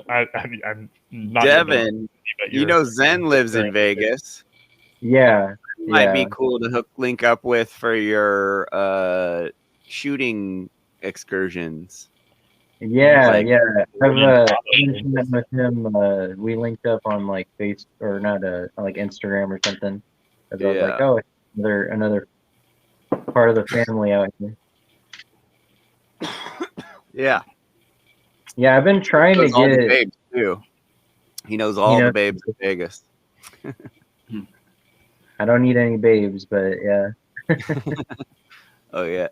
I'm not. Devin, but you know Zen lives in Vegas. Yeah, Might be cool to link up with for your shooting excursions. Yeah, Like, yeah. I've met with him. We linked up on like Facebook or not, like Instagram or something. I was like, oh, another part of the family out here. Yeah. Yeah, I've been trying to all the get. babes too. He knows all the babes in Vegas. I don't need any babes, but yeah. Oh yeah.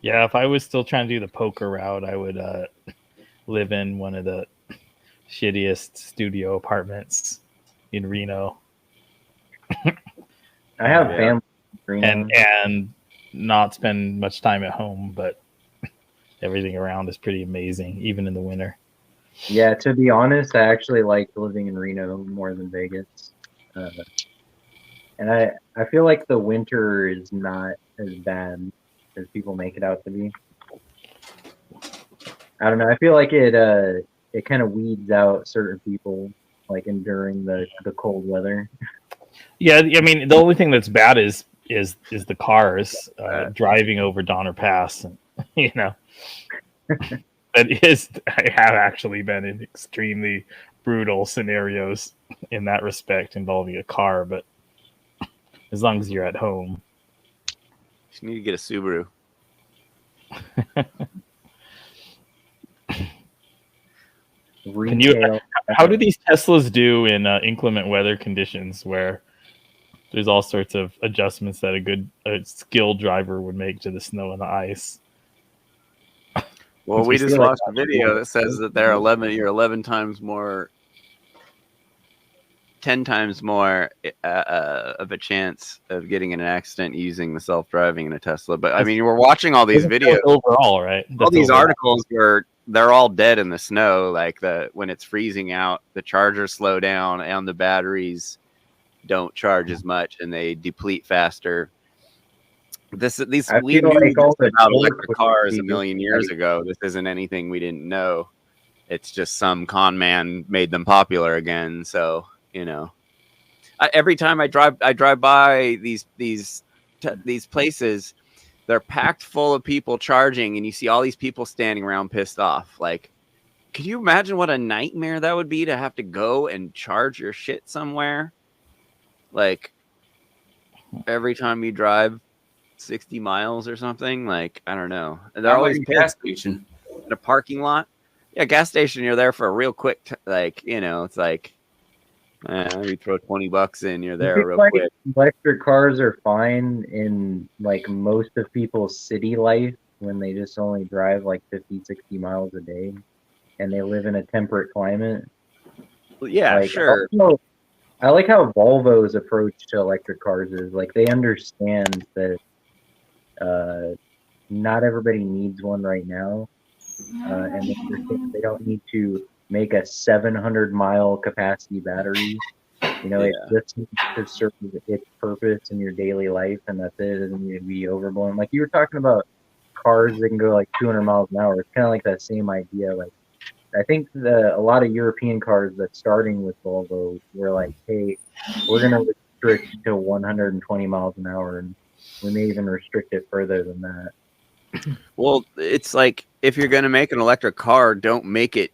Yeah, if I was still trying to do the poker route, I would live in one of the shittiest studio apartments in Reno. I have family in Reno. and not spend much time at home, but everything around is pretty amazing, even in the winter. Yeah, to be honest, I actually like living in Reno more than Vegas. And I feel like the winter is not as bad as people make it out to be. I don't know. I feel like it kind of weeds out certain people, like enduring the cold weather. Yeah, I mean, the only thing that's bad is the cars driving over Donner Pass, and you know, I have actually been in extremely brutal scenarios in that respect involving a car, but as long as you're at home. You need to get a Subaru. Can you? How do these Teslas do in inclement weather conditions where there's all sorts of adjustments that a skilled driver would make to the snow and the ice? Well, we just watched a video that says that they're 11 times more, 10 times more of a chance of getting in an accident using the self-driving in a Tesla. But I mean, we're watching all these videos overall, right? All these articles where they're all dead in the snow. Like when it's freezing out, the chargers slow down and the batteries don't charge as much and they deplete faster. We knew about electric cars a million years ago. This isn't anything we didn't know. It's just some con man made them popular again. So, you know, every time I drive by these places, they're packed full of people charging, and you see all these people standing around pissed off. Like, can you imagine what a nightmare that would be to have to go and charge your shit somewhere? Like, every time you drive. 60 miles or something. Like, I don't know. And they're always gas station in a parking lot. Yeah, gas station. You're there for a real quick, like, you know, it's like, you throw $20 in, you're there real quick. Electric cars are fine in like most of people's city life when they just only drive like 50, 60 miles a day and they live in a temperate climate. Yeah, like, sure. I like how Volvo's approach to electric cars is like they understand that not everybody needs one right now, and they don't need to make a 700-mile capacity battery. You know, it just needs to serve its purpose in your daily life, and that's it. It doesn't need to be overblown. Like you were talking about cars that can go like 200 miles an hour. It's kind of like that same idea. Like I think a lot of European cars that's starting with Volvo were like, hey, we're going to restrict to 120 miles an hour, and we may even restrict it further than that. Well, it's like if you're going to make an electric car, don't make it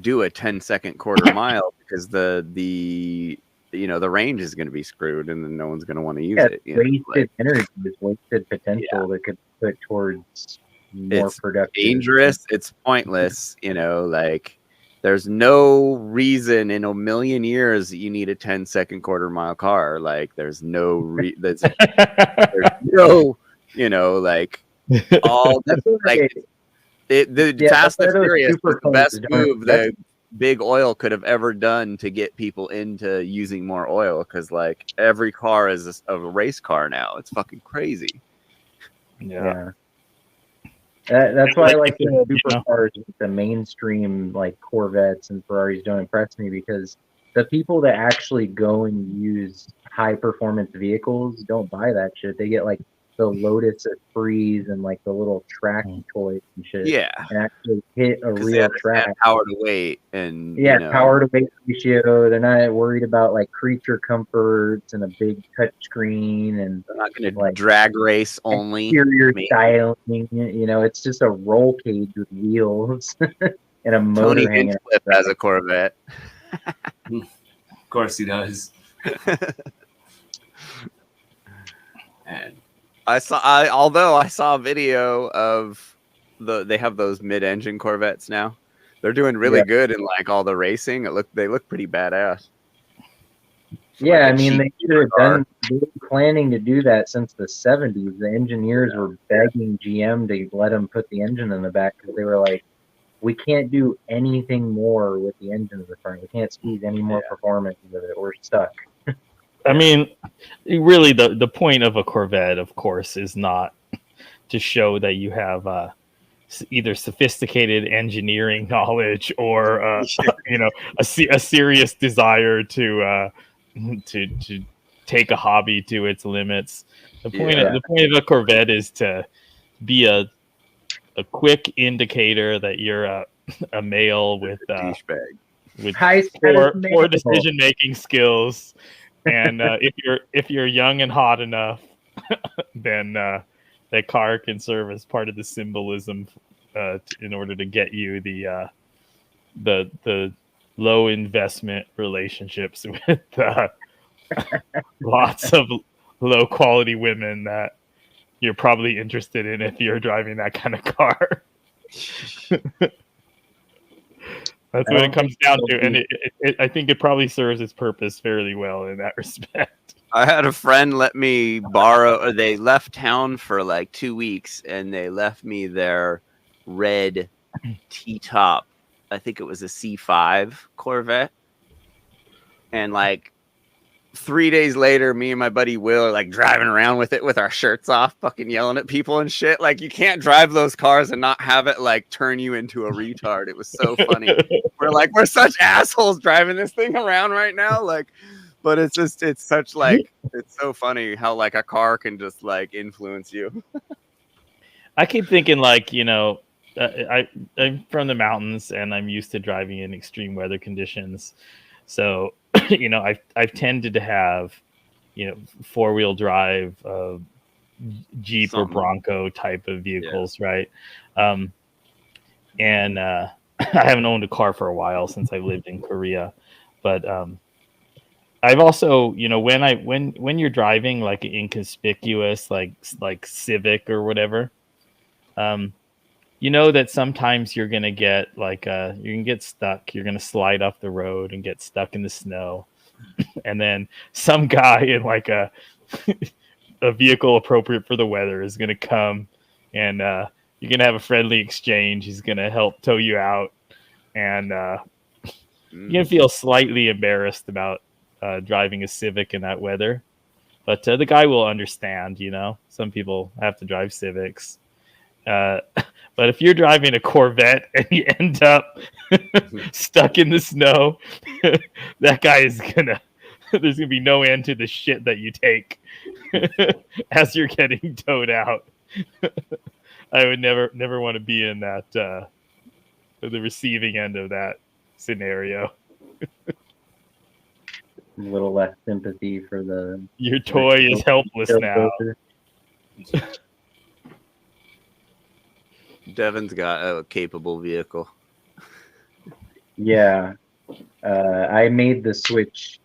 do a 10-second quarter mile because the you know the range is going to be screwed, and then no one's going to want to use it. Wasted energy is wasted potential that could put towards more productive. Dangerous. It's pointless. You know, like there's no reason in a million years that you need a 10-second quarter mile car. Like there's no there's no, you know, like all like the Fast and Furious was the best move that big oil could have ever done to get people into using more oil, because like every car is a race car now. It's fucking crazy. Yeah. That's why I like the supercars. The mainstream like Corvettes and Ferraris don't impress me, because the people that actually go and use high performance vehicles don't buy that shit. They get like the Lotus Esprit and like the little track toys and shit. Yeah, and actually hit a real track. Power to weight and power to weight ratio. They're not worried about like creature comforts and a big touch screen, and they're not going to like drag race only. Exterior styling, you know, it's just a roll cage with wheels and a motor Tony hanging. Hinchcliffe has a Corvette. Of course he does. And although I saw a video of they have those mid-engine Corvettes now. They're doing really good in like all the racing. They look pretty badass. Yeah, like I mean they were planning to do that since the 70s. The engineers were begging GM to let them put the engine in the back because they were like, we can't do anything more with the engine in the front. We can't squeeze any more performance with it. We're stuck. I mean, really, the point of a Corvette, of course, is not to show that you have either sophisticated engineering knowledge or you know a serious desire to take a hobby to its limits. The point of a Corvette is to be a quick indicator that you're a male with poor decision making skills. And if you're young and hot enough, then that car can serve as part of the symbolism in order to get you the low investment relationships with lots of low quality women that you're probably interested in if you're driving that kind of car. That's what it comes down to, and I think it probably serves its purpose fairly well in that respect. I had a friend let me borrow, or they left town for like 2 weeks, and they left me their red T-top. I think it was a C5 Corvette. And like 3 days later, me and my buddy Will are like driving around with it with our shirts off, fucking yelling at people and shit. Like you can't drive those cars and not have it like turn you into a retard. It was so funny. We're such assholes driving this thing around right now. Like, but it's such like, it's so funny how like a car can just like influence you. I keep thinking like, you know, I'm from the mountains and I'm used to driving in extreme weather conditions. So, you know, I've tended to have, you know, 4-wheel drive, Jeep or Bronco type of vehicles, right? And I haven't owned a car for a while since I lived in Korea, but I've also, when you're driving like an inconspicuous like Civic or whatever, that sometimes you're gonna get you can get stuck. You're gonna slide off the road and get stuck in the snow, and then some guy in like a vehicle appropriate for the weather is gonna come, and you're gonna have a friendly exchange. He's gonna help tow you out, and you're gonna feel slightly embarrassed about driving a Civic in that weather, but the guy will understand. Some people have to drive Civics. But if you're driving a Corvette and you end up stuck in the snow, that guy is there's gonna be no end to the shit that you take as you're getting towed out. I would never want to be in that the receiving end of that scenario. A little less sympathy for your toy is helpless now. Devin's got a capable vehicle. Yeah, I made the switch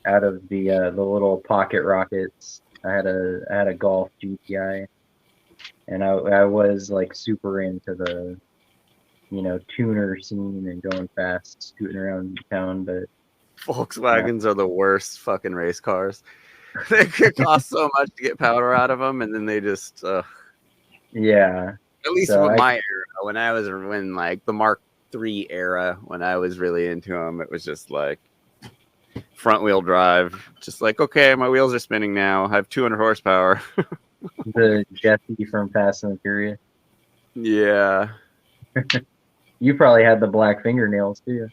out of the little pocket rockets. I had a Golf GTI, and I was like super into the tuner scene and going fast, scooting around town. But Volkswagens are the worst fucking race cars. They could cost so much to get power out of them, and then they just yeah. At least with my era, when like the Mark III era, when I was really into them, it was just like front wheel drive. Just like, okay, my wheels are spinning now. I have 200 horsepower. The Jesse from Fast and the Furious. Yeah. You probably had the black fingernails too.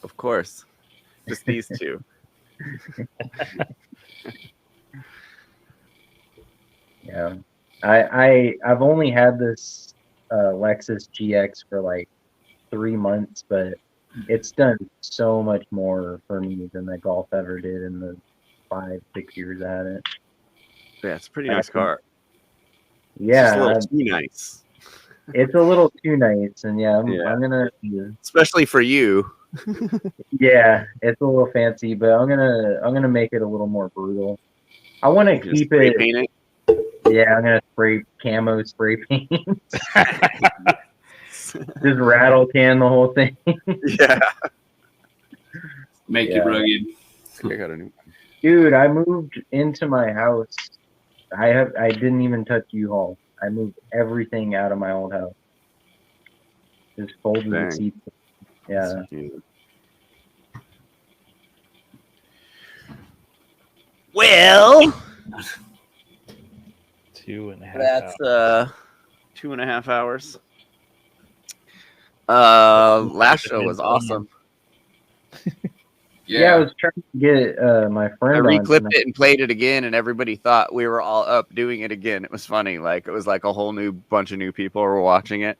Of course. Just these two. Yeah. I've only had this Lexus GX for like 3 months, but it's done so much more for me than the Golf ever did in the 5-6 years I had it. Yeah, it's a pretty nice car. Yeah, it's a little too nice. It's a little too nice, and I'm gonna, especially for you. Yeah, it's a little fancy, but I'm gonna make it a little more brutal. I want to keep it. Paint it. Yeah, I'm gonna camo spray paint. Just rattle can the whole thing. Yeah. Make it rugged. I got a new one. Dude, I moved into my house. I didn't even touch U-Haul. I moved everything out of my old house. Just folded the seats. Yeah. Well, 2.5 that's hours. 2.5 hours. Last show was awesome. Yeah, I was trying to get my friend. I reclipped it and played it again, and everybody thought we were all up doing it again. It was funny. Like it was like a whole new bunch of new people were watching it,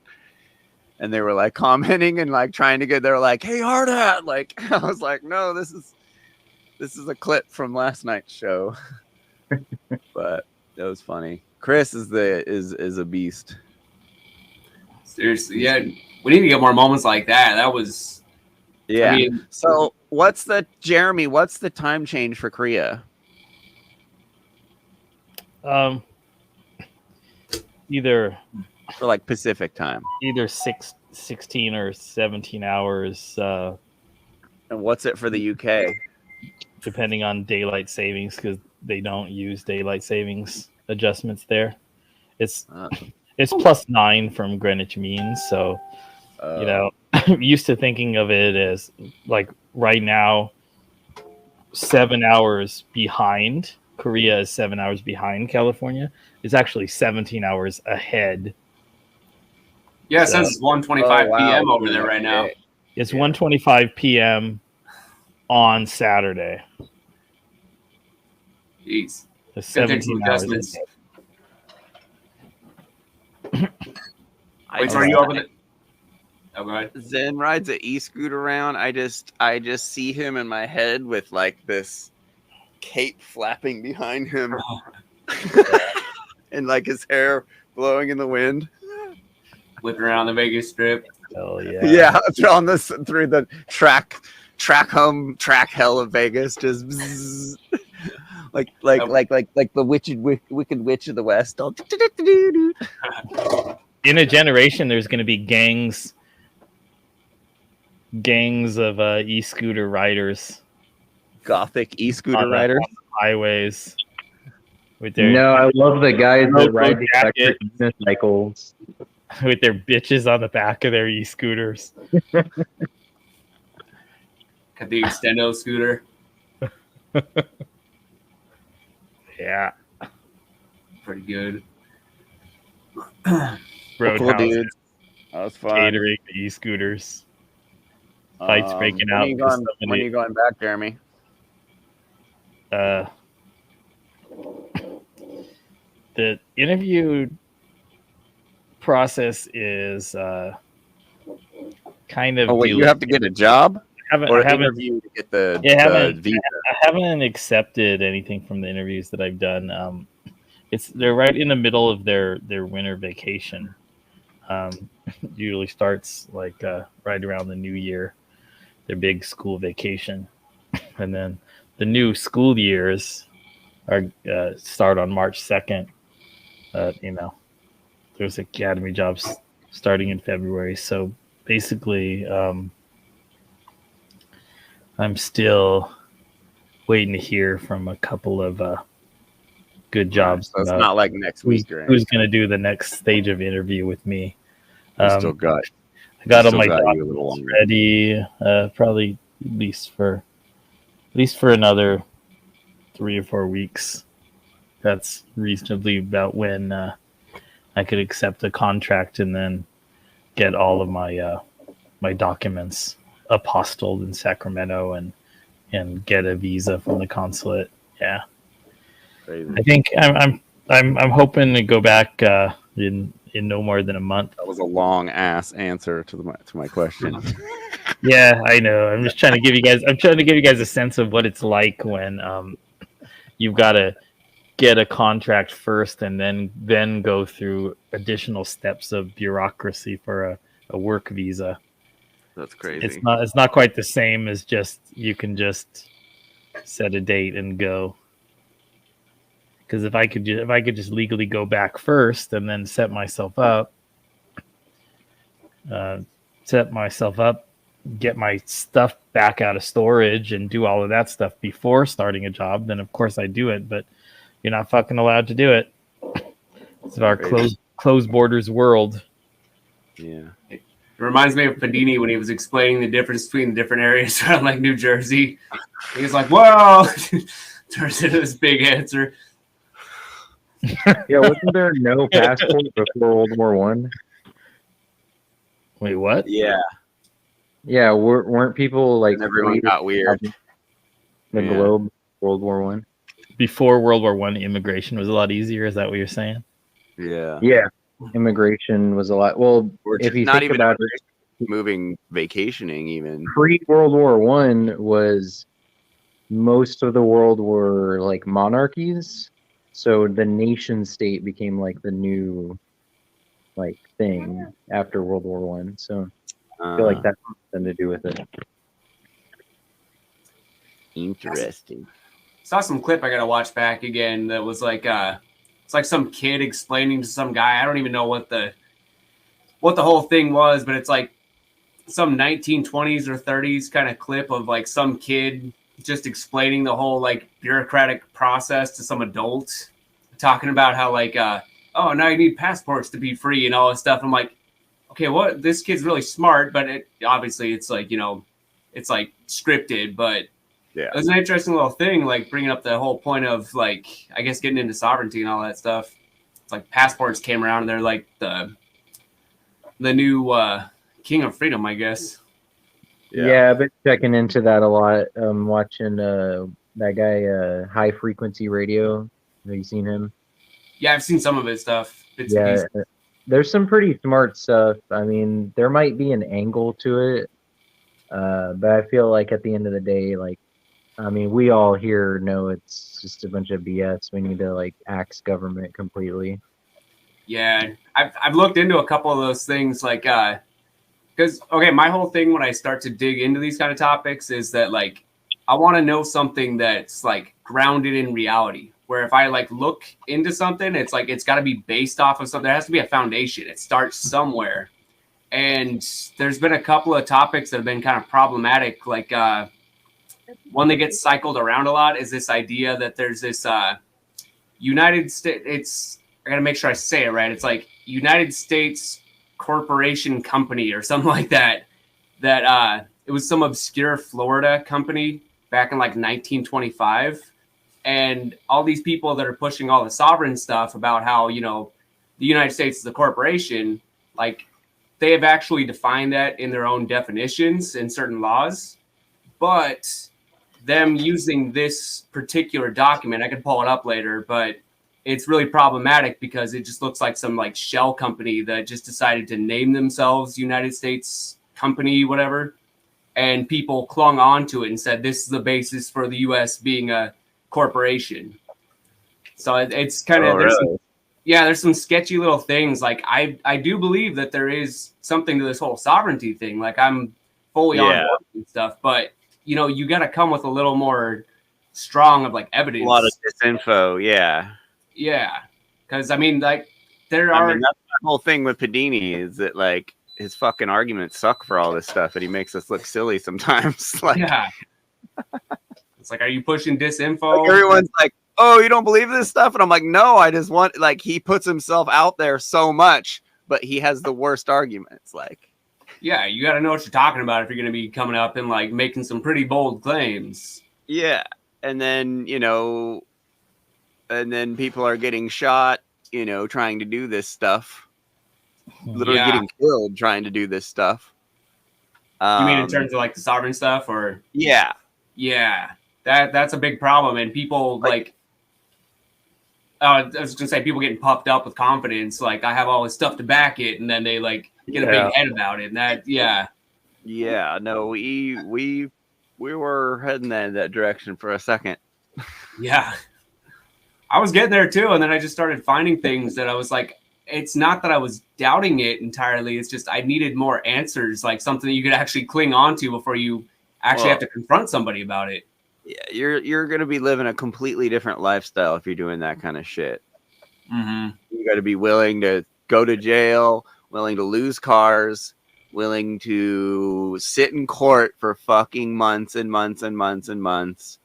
and they were like commenting and like trying to get. They were like, "Hey, hard hat!" Like I was like, "No, this is a clip from last night's show." But it was funny. Chris is a beast. Seriously, yeah. We need to get more moments like that. That was, yeah. I mean, so what's the time change for Korea? Either for like Pacific time. Either 16 or 17 hours. And what's it for the UK? Depending on daylight savings, because they don't use daylight savings adjustments there. It's +9 from Greenwich Mean, so I'm used to thinking of it as like right now 7 hours behind. Korea is 7 hours behind California. It's actually 17 hours ahead. Yeah, it says it's 1:25 p.m. over there right now. It's 1:25 p.m. on Saturday. Jeez. The 17 hours. Wait, so are you over there? Oh, go ahead. Zen rides an e-scooter around. I just see him in my head with like this cape flapping behind him, and like his hair blowing in the wind, whipping around the Vegas Strip. Oh yeah, yeah, through the track home, track hell of Vegas, just bzzz, like the wicked witch of the West. In a generation, there's going to be gangs of e-scooter riders, Gothic e-scooter riders, on the highways with their No, I love the guys that Road ride the electric jacket. unicycles. with their bitches on the back of their e-scooters. Got the extendo scooter. Yeah, Pretty good. cool roadhouse dudes. That was fun. catering to e-scooters. Fights breaking when out. Are you going, when are you going back, Jeremy? The interview process is kind of. Oh wait, you have to get a job I or haven't interview to get the visa. I haven't accepted anything from the interviews that I've done. They're right in the middle of their winter vacation. Usually starts like right around the new year, their big school vacation, and then the new school years are start on March 2nd. There's academy jobs starting in February, so basically I'm still waiting to hear from a couple of good jobs. So it's not like next week or who's going to do the next stage of interview with me. Still got. I got all my you a little documents longer. ready, probably at least for another 3 or 4 weeks. That's reasonably about when I could accept a contract and then get all of my my documents apostilled in Sacramento and get a visa from the consulate. Yeah, Crazy. I think I'm hoping to go back in no more than a month. That was a long ass answer to my question. Yeah, I know. I'm just trying to give you guys. I'm trying to give you guys a sense of what it's like when you've got to get a contract first and then go through additional steps of bureaucracy for a work visa. That's crazy. It's not quite the same as just you can just set a date and go. Because if I could just legally go back first and then set myself up, get my stuff back out of storage and do all of that stuff before starting a job, then of course I do it. But you're not fucking allowed to do it. It's our closed borders world. Yeah. It reminds me of Padini when he was explaining the difference between the different areas around like New Jersey. He was like, "Well," turns into this big answer. Yeah, wasn't there no passport before World War One? Wait, what? Yeah. Yeah, weren't people like And everyone free got weird. the globe World War One? Before World War One, immigration was a lot easier. Is that what you're saying? Yeah. Yeah, immigration was a lot. Well, Or if you not think even about it, moving, vacationing even. pre-World War One was most of the world were like monarchies, so the nation state became like the new like thing after World War One. So I feel like that's something to do with it. Interesting. Saw some clip I gotta watch back again that was like it's like some kid explaining to some guy. I don't even know what the whole thing was, but it's like some 1920s or 30s kind of clip of like some kid just explaining the whole like bureaucratic process to some adult, talking about how like oh, now you need passports to be free and all this stuff. I'm like, okay, what? This kid's really smart, but obviously it's like, it's like scripted, but yeah, it was an interesting little thing, like bringing up the whole point of like, I guess getting into sovereignty and all that stuff. It's like passports came around and they're like the new king of freedom, I guess. Yeah, I've been checking into that a lot. Watching that guy, High Frequency Radio. Have you seen him? Yeah, I've seen some of his stuff. Yeah, there's some pretty smart stuff. I mean, there might be an angle to it, but I feel like at the end of the day, like, I mean, we all here know it's just a bunch of BS. We need to like axe government completely. Yeah, I've looked into a couple of those things. Like because okay, my whole thing when I start to dig into these kind of topics is that like I want to know something that's like grounded in reality. Where if I like look into something, it's like it's got to be based off of something. There has to be a foundation. It starts somewhere. And there's been a couple of topics that have been kind of problematic. Like one that gets cycled around a lot is this idea that there's this United States. It's I gotta make sure I say it right. It's like United States Corporation Company or something like that. That it was some obscure Florida company back in like 1925, and all these people that are pushing all the sovereign stuff about how the United States is a corporation, like. They have actually defined that in their own definitions in certain laws, but them using this particular document, I could pull it up later, but it's really problematic because it just looks like some like shell company that just decided to name themselves United States Company, whatever. And people clung on to it and said, this is the basis for the U.S. being a corporation. So it's kind of, there's some sketchy little things. Like I do believe that there is something to this whole sovereignty thing. Like I'm fully on board and stuff, but you got to come with a little more strong of like evidence. A lot of disinfo, yeah. Yeah, because I mean, like there are. That's the whole thing with Padini is that like his fucking arguments suck for all this stuff, and he makes us look silly sometimes. Like, yeah, it's like, are you pushing disinfo? Like everyone's like, oh, you don't believe this stuff? And I'm like, no, I just want, like, he puts himself out there so much, but he has the worst arguments. Like, yeah, you got to know what you're talking about if you're going to be coming up and like making some pretty bold claims. Yeah. And then, people are getting shot, trying to do this stuff. Literally getting killed trying to do this stuff. You mean in terms of like the sovereign stuff or? Yeah. Yeah. That's a big problem. And people like I was gonna say people getting puffed up with confidence, like I have all this stuff to back it, and then they like get a big head about it. And that, no, we were heading in that direction for a second. Yeah, I was getting there too, and then I just started finding things that I was like, it's not that I was doubting it entirely. It's just I needed more answers, like something that you could actually cling on to before you actually have to confront somebody about it. Yeah, you're gonna be living a completely different lifestyle if you're doing that kind of shit. Mm-hmm. You got to be willing to go to jail, willing to lose cars, willing to sit in court for fucking months and months and months and months.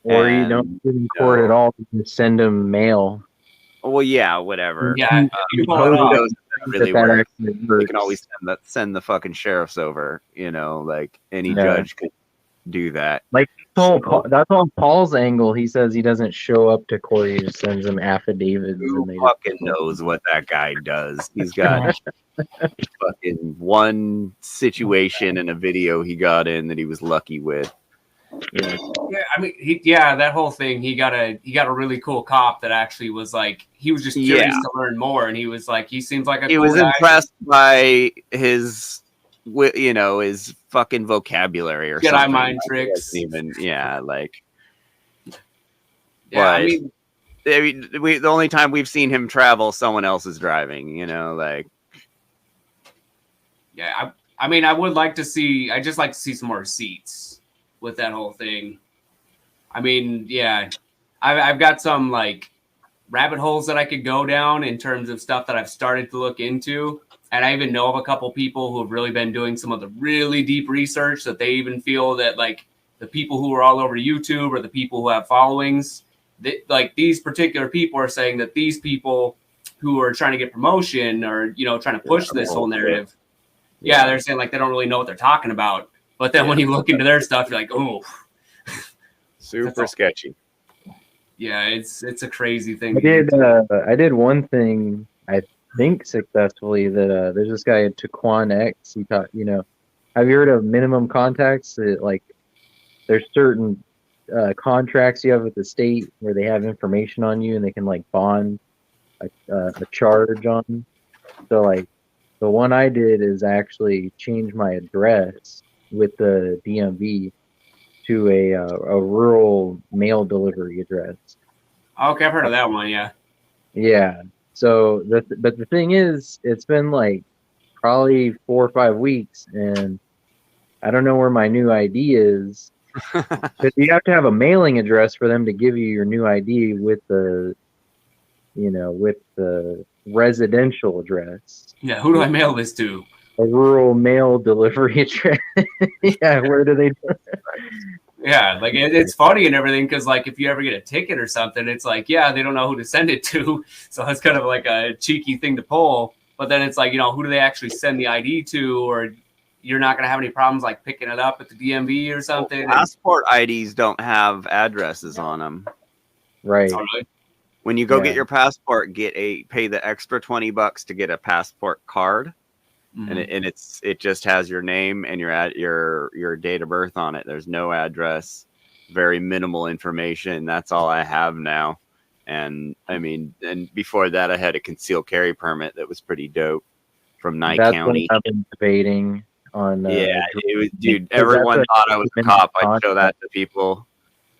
Or you don't sit in court at all. You just send them mail. Well, yeah, whatever. Yeah, really works. You can always send the fucking sheriffs over. Like any judge could do that. Like that's on Paul's angle. He says he doesn't show up to court. He just sends them affidavits. Who fucking knows what that guy does? He's got fucking one situation in a video he got in that he was lucky with. Yeah, I mean, that whole thing. He got a really cool cop that actually was like, he was just curious to learn more, and he was like, he seems like a. He cool was guy. Impressed by his fucking vocabulary or Jedi something. Mind tricks. Even like. Yeah, the only time we've seen him travel, someone else is driving. Like. Yeah, I mean, I would like to see. I just like to see some more receipts with that whole thing. I mean, yeah, I've got some like rabbit holes that I could go down in terms of stuff that I've started to look into. And I even know of a couple people who have really been doing some of the really deep research that they even feel that like the people who are all over YouTube or the people who have followings, like these particular people are saying that these people who are trying to get promotion or, trying to push this whole narrative. Yeah, they're saying like they don't really know what they're talking about. But then when you look into their stuff, you're like, oh, super sketchy. Yeah, it's a crazy thing. I did one thing I think successfully. That there's this guy Taquan X. He taught, have you heard of minimum contacts? Like there's certain contracts you have with the state where they have information on you and they can like bond a charge on. So like the one I did is actually change my address with the DMV to a rural mail delivery address. Okay, I've heard of that one. Yeah. Yeah. So but the thing is, it's been like probably 4 or 5 weeks, and I don't know where my new ID is. Because you have to have a mailing address for them to give you your new ID with the, with the residential address. Yeah, who do I mail this to? A rural mail delivery address. Yeah, where do they? Yeah, like it's funny and everything because like if you ever get a ticket or something, it's like they don't know who to send it to, so it's kind of like a cheeky thing to pull. But then it's like who do they actually send the ID to, or you're not gonna have any problems like picking it up at the DMV or something. Well, passport IDs don't have addresses on them. Right. Oh, really? When you go get your passport, pay the extra $20 to get a passport card. Mm-hmm. And it just has your name and your date of birth on it. There's no address, very minimal information. That's all I have now. And I mean, and before that, I had a concealed carry permit that was pretty dope from Nye County. What I've been debating on. Yeah, it was, dude. Everyone thought I was a cop. I'd show that to people.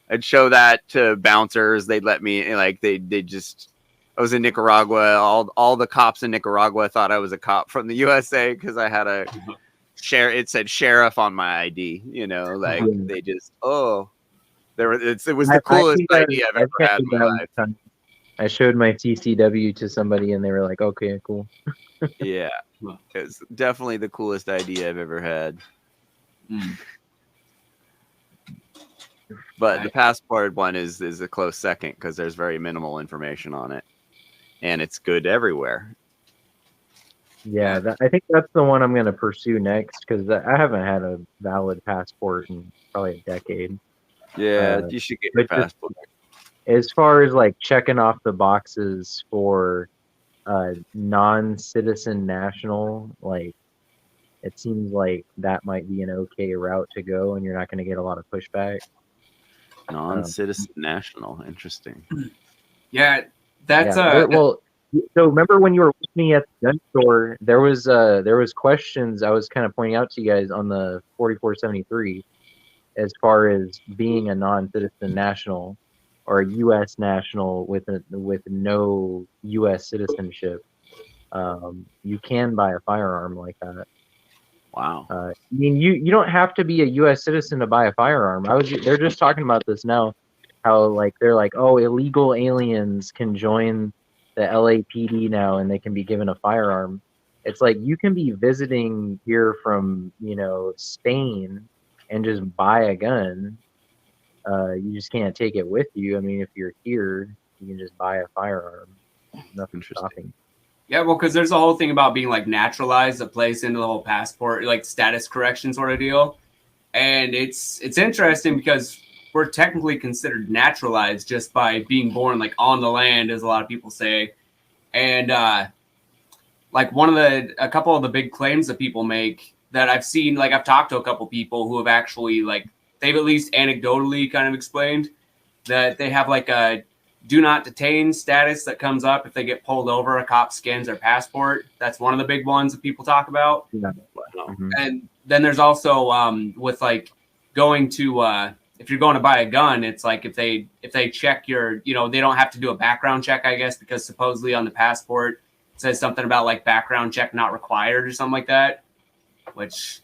I'd show that to bouncers. They'd let me they just. I was in Nicaragua. All the cops in Nicaragua thought I was a cop from the USA because I had a it said sheriff on my ID. They just it was the coolest idea I've ever had in my life. I showed my CCW to somebody and they were like, "Okay, cool." Yeah, it's definitely the coolest idea I've ever had. But the passport one is a close second because there's very minimal information on it. And it's good everywhere. Yeah, I think that's the one I'm going to pursue next because I haven't had a valid passport in probably a decade. Yeah, you should get your passport. As far as like checking off the boxes for non-citizen national, like it seems like that might be an okay route to go, and you're not going to get a lot of pushback. Non-citizen national, interesting. Yeah. That's well. So remember when you were with me at the gun store, there was questions I was kind of pointing out to you guys on the 4473 as far as being a non-citizen national or a U.S. national with no U.S. citizenship. You can buy a firearm like that. Wow. I mean, you don't have to be a U.S. citizen to buy a firearm. They're just talking about this now. How they're like, oh, illegal aliens can join the LAPD now and they can be given a firearm. It's like you can be visiting here from Spain and just buy a gun. You just can't take it with you. I mean, if you're here, you can just buy a firearm. Nothing stopping. Yeah, well, because there's a whole thing about being like naturalized, that plays into the whole passport, like status correction sort of deal. And it's interesting because we're technically considered naturalized just by being born like on the land, as a lot of people say. And like a couple of the big claims that people make that I've seen, like I've talked to a couple people who have actually they've at least anecdotally kind of explained that they have like a do not detain status that comes up if they get pulled over. A cop scans their passport. That's one of the big ones that people talk about. Yeah. Mm-hmm. And then there's also with like going to if you're going to buy a gun, it's like if they check your, they don't have to do a background check, I guess, because supposedly on the passport it says something about like background check not required or something like that. Which,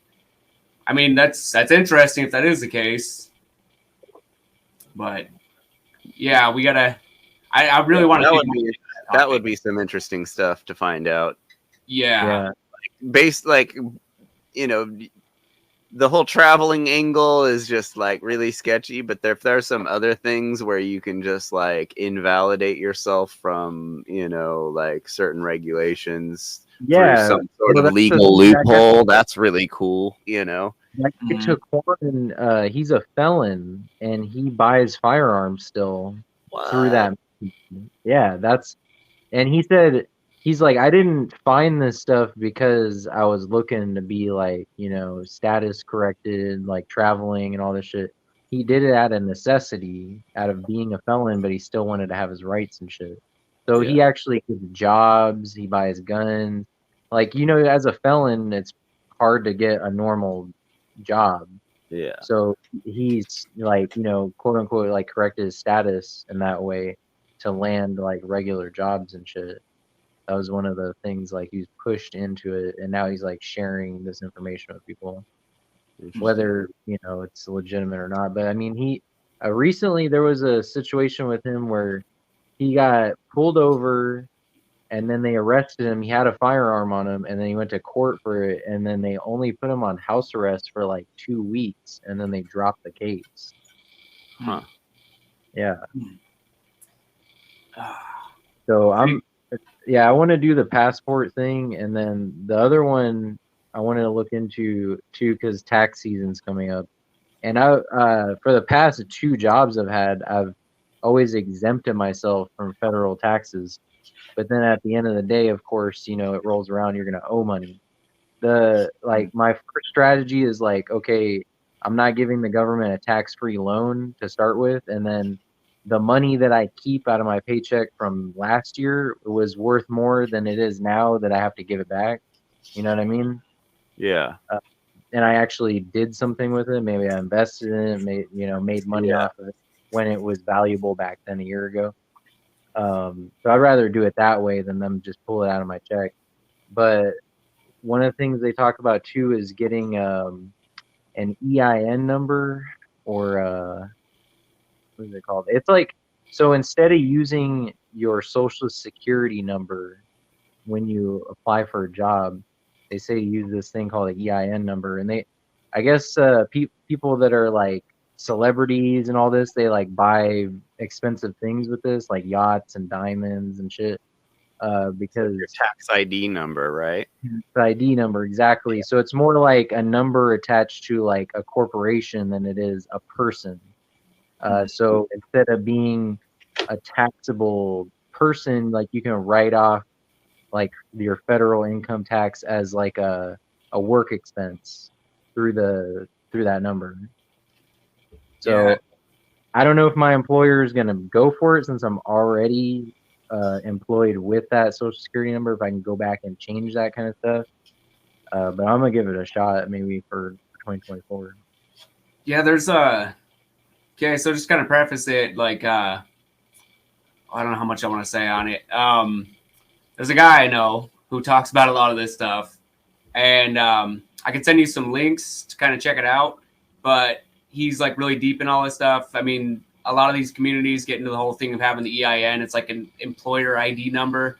I mean, that's interesting if that is the case. But yeah, we gotta. I really want to. That would be some interesting stuff to find out. Yeah. Based the whole traveling angle is just like really sketchy, but if there's some other things where you can just like invalidate yourself from, like certain regulations through some sort of legal loophole, that's really cool, Like Corn, he's a felon and he buys firearms still through that. Yeah, and he said, he's like, I didn't find this stuff because I was looking to be like, status corrected, like traveling and all this shit. He did it out of necessity, out of being a felon, but he still wanted to have his rights and shit. So he actually gets jobs, he buys guns. Like, as a felon, it's hard to get a normal job. Yeah. So he's like, quote unquote, like corrected his status in that way to land like regular jobs and shit. That was one of the things, like, he was pushed into it, and now he's like sharing this information with people, whether it's legitimate or not. But I mean, he recently there was a situation with him where he got pulled over, and then they arrested him. He had a firearm on him, and then he went to court for it, and then they only put him on house arrest for like 2 weeks, and then they dropped the case. Huh. Yeah. So I want to do the passport thing, and then the other one I wanted to look into too, because tax season's coming up. And for the past 2 jobs I've had, I've always exempted myself from federal taxes. But then at the end of the day, of course, it rolls around, you're gonna owe money. My first strategy is like, okay, I'm not giving the government a tax-free loan to start with, and then the money that I keep out of my paycheck from last year was worth more than it is now that I have to give it back. You know what I mean? Yeah. And I actually did something with it. Maybe I invested in it, made money off of it when it was valuable back then a year ago. So I'd rather do it that way than them just pull it out of my check. But one of the things they talk about too is getting an EIN number, or what is it called? It's like, so instead of using your social security number when you apply for a job, they say use this thing called an EIN number. And I guess people that are like celebrities and all this, they like buy expensive things with this, like yachts and diamonds and shit. Because your tax ID number, right? The ID number, exactly. So it's more like a number attached to like a corporation than it is a person. So instead of being a taxable person, like you can write off like your federal income tax as like a work expense through that number. So I don't know if my employer is going to go for it, since I'm already employed with that social security number, if I can go back and change that kind of stuff. But I'm going to give it a shot maybe for 2024. Yeah, there's okay, so just kind of preface it, like I don't know how much I want to say on it. There's a guy I know who talks about a lot of this stuff, and I can send you some links to kind of check it out, but he's like really deep in all this stuff. I mean, a lot of these communities get into the whole thing of having the EIN. It's like an employer ID number.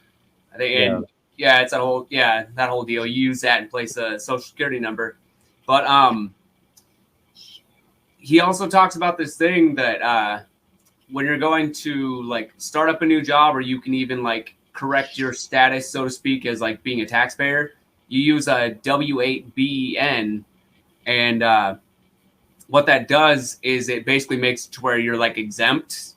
And it's that whole deal. You use that in place of a social security number. But he also talks about this thing that when you're going to like start up a new job, or you can even like correct your status, so to speak, as like being a taxpayer, you use a W-8BEN, and what that does is it basically makes it to where you're like exempt,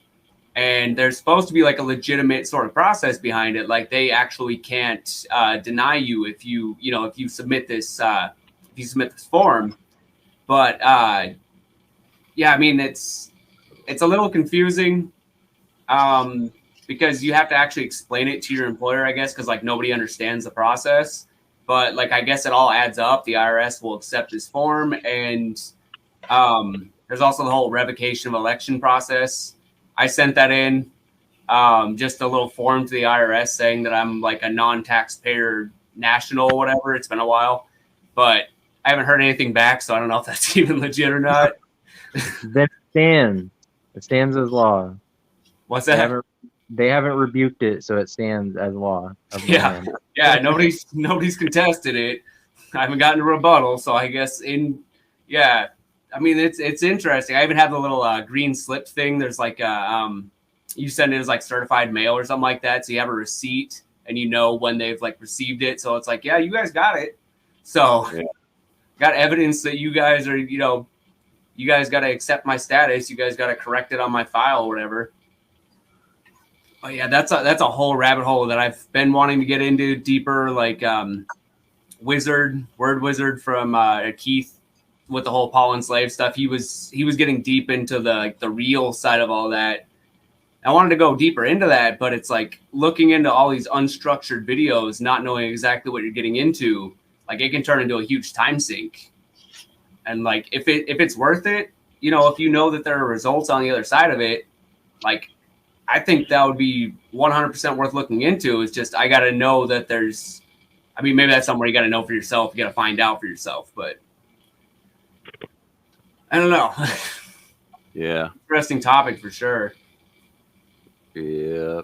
and there's supposed to be like a legitimate sort of process behind it. Like they actually can't deny you if you submit this form. But I mean, it's a little confusing because you have to actually explain it to your employer, I guess, because like nobody understands the process. But like I guess it all adds up. The IRS will accept this form, and there's also the whole revocation of election process. I sent that in, just a little form to the IRS saying that I'm like a non-taxpayer national, whatever. It's been a while, but I haven't heard anything back, so I don't know if that's even legit or not. Then it stands as law. What's that? They haven't rebuked it, so it stands as law. Yeah. Nobody's contested it. I haven't gotten a rebuttal, so I guess I mean, it's interesting. I even have the little green slip thing. There's like you send it as like certified mail or something like that, so you have a receipt and you know when they've like received it. So it's like, yeah, you guys got it. So got evidence that you guys are, you guys got to accept my status. You guys got to correct it on my file or whatever. Oh yeah, that's a whole rabbit hole that I've been wanting to get into deeper. Like word wizard from Keith with the whole Paul and Slave stuff. He was getting deep into the real side of all that. I wanted to go deeper into that, but it's like looking into all these unstructured videos, not knowing exactly what you're getting into. Like it can turn into a huge time sink. And like if it's worth it, if you know that there are results on the other side of it, like I think that would be 100% worth looking into. It's just I got to know that there's. I mean, maybe that's somewhere you got to know for yourself. You got to find out for yourself, but I don't know. Yeah. Interesting topic for sure. Yeah.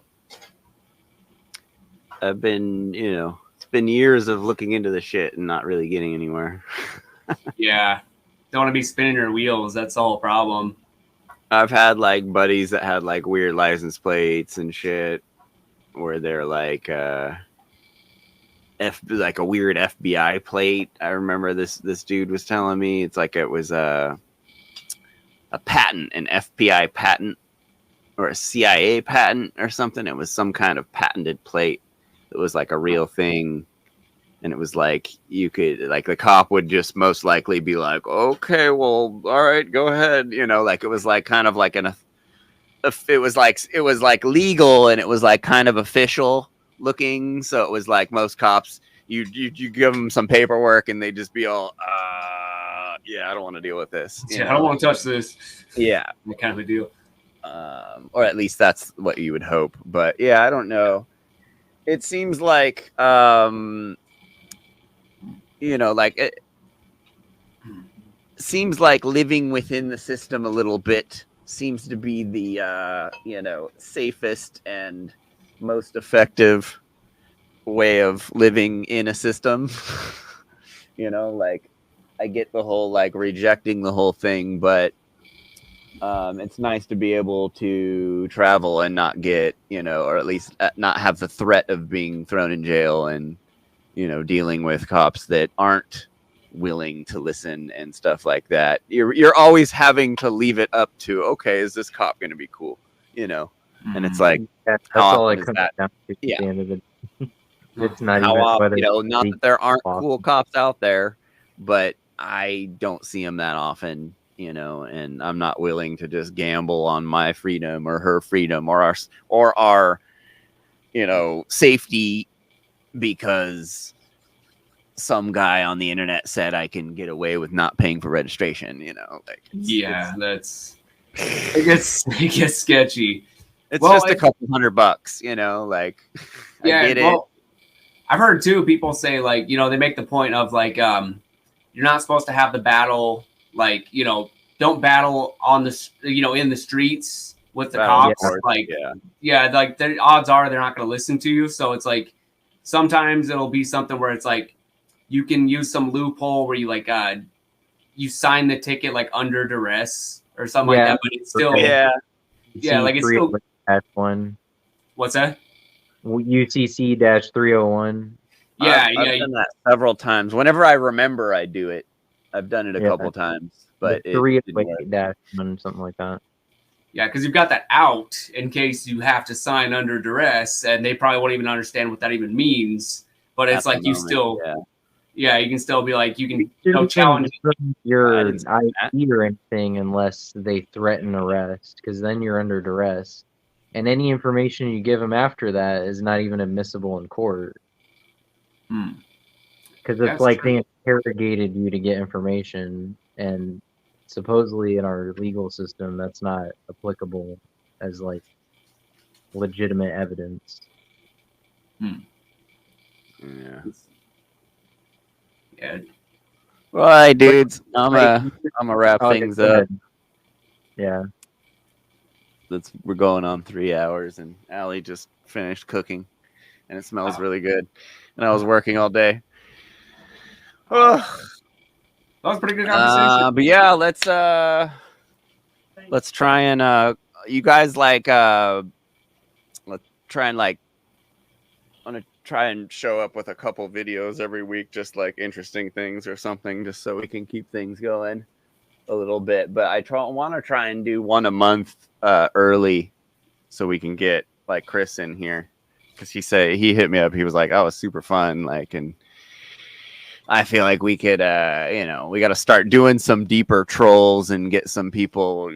I've been, it's been years of looking into the shit and not really getting anywhere. Yeah. Don't want to be spinning your wheels. That's the whole problem. I've had like buddies that had like weird license plates and shit where they're like like a weird FBI plate. I remember this dude was telling me it's like it was a patent, an FBI patent or a CIA patent or something. It was some kind of patented plate. It was like a real thing. And it was like you could, like the cop would just most likely be like, okay, well, all right, go ahead. Like it was like kind of like it was like legal and it was like kind of official looking. So it was like most cops, you give them some paperwork and they just be all, yeah, I don't want to deal with this. I don't want to touch this. Yeah. That kind of a deal. Or at least that's what you would hope. But yeah, I don't know. It seems like, like it seems like living within the system a little bit seems to be the, safest and most effective way of living in a system. Like I get the whole like rejecting the whole thing, but it's nice to be able to travel and not get, or at least not have the threat of being thrown in jail and, dealing with cops that aren't willing to listen and stuff like that. You're always having to leave it up to, okay, is this cop going to be cool? And it's like, That's how all often it is comes that? down to. Yeah. At the end of the It's not How even often, whether not that there aren't awesome. cool cops out there, but I don't see them that often, and I'm not willing to just gamble on my freedom or her freedom or our safety because some guy on the internet said I can get away with not paying for registration, That's it gets sketchy. It's just a couple $100, like I get it. I've heard too people say like, they make the point of like you're not supposed to have the battle like, don't battle on the in the streets with the cops. Like like the odds are they're not going to listen to you. So it's like sometimes it'll be something where it's like you can use some loophole where you like you sign the ticket like under duress or something like that, but it's still like it's still -1. What's that? UCC-301. I've done that several times. Whenever I remember, I do it. I've done it a couple times, but it 308-1, something like that. Yeah, because you've got that out in case you have to sign under duress, and they probably won't even understand what that even means. But it's like you still, you can still be like, you can challenge your ID or anything unless they threaten arrest, because then you're under duress. And any information you give them after that is not even admissible in court. Because it's like they interrogated you to get information, and supposedly in our legal system, that's not applicable as like legitimate evidence. Yeah. Well, all right, dudes. I'm gonna wrap things up. Yeah. We're going on 3 hours, and Allie just finished cooking, and it smells really good. And I was working all day. That was a pretty good conversation. But yeah, let's try and you guys like let's try and like I want to try and show up with a couple videos every week, just like interesting things or something, just so we can keep things going a little bit. But I want to try and do one a month early so we can get like Chris in here, because he hit me up. He was like, "Oh, it's super fun." Like, and I feel like we could, we got to start doing some deeper trolls and get some people,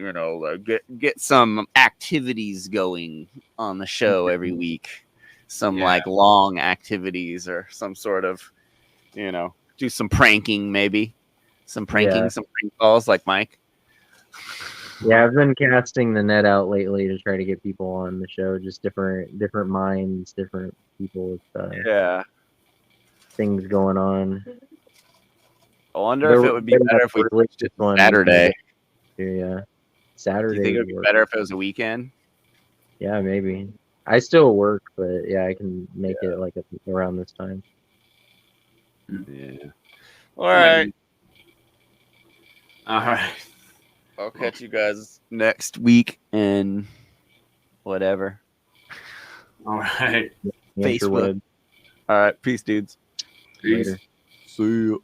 get some activities going on the show every week. Some like long activities or some sort of, do some pranking, maybe some pranking, some prank calls like Mike. Yeah, I've been casting the net out lately to try to get people on the show. Just different minds, different people with Yeah. things going on. I wonder if it would be better if we switched it to Saturday. Yeah, Do Saturday. you think it would be better if it was a weekend? Yeah, maybe. I still work, but yeah, I can make it like around this time. Yeah. All right. All right. I'll catch you guys next week and whatever. All right. Facebook. All right. Peace, dudes. Peace. See you.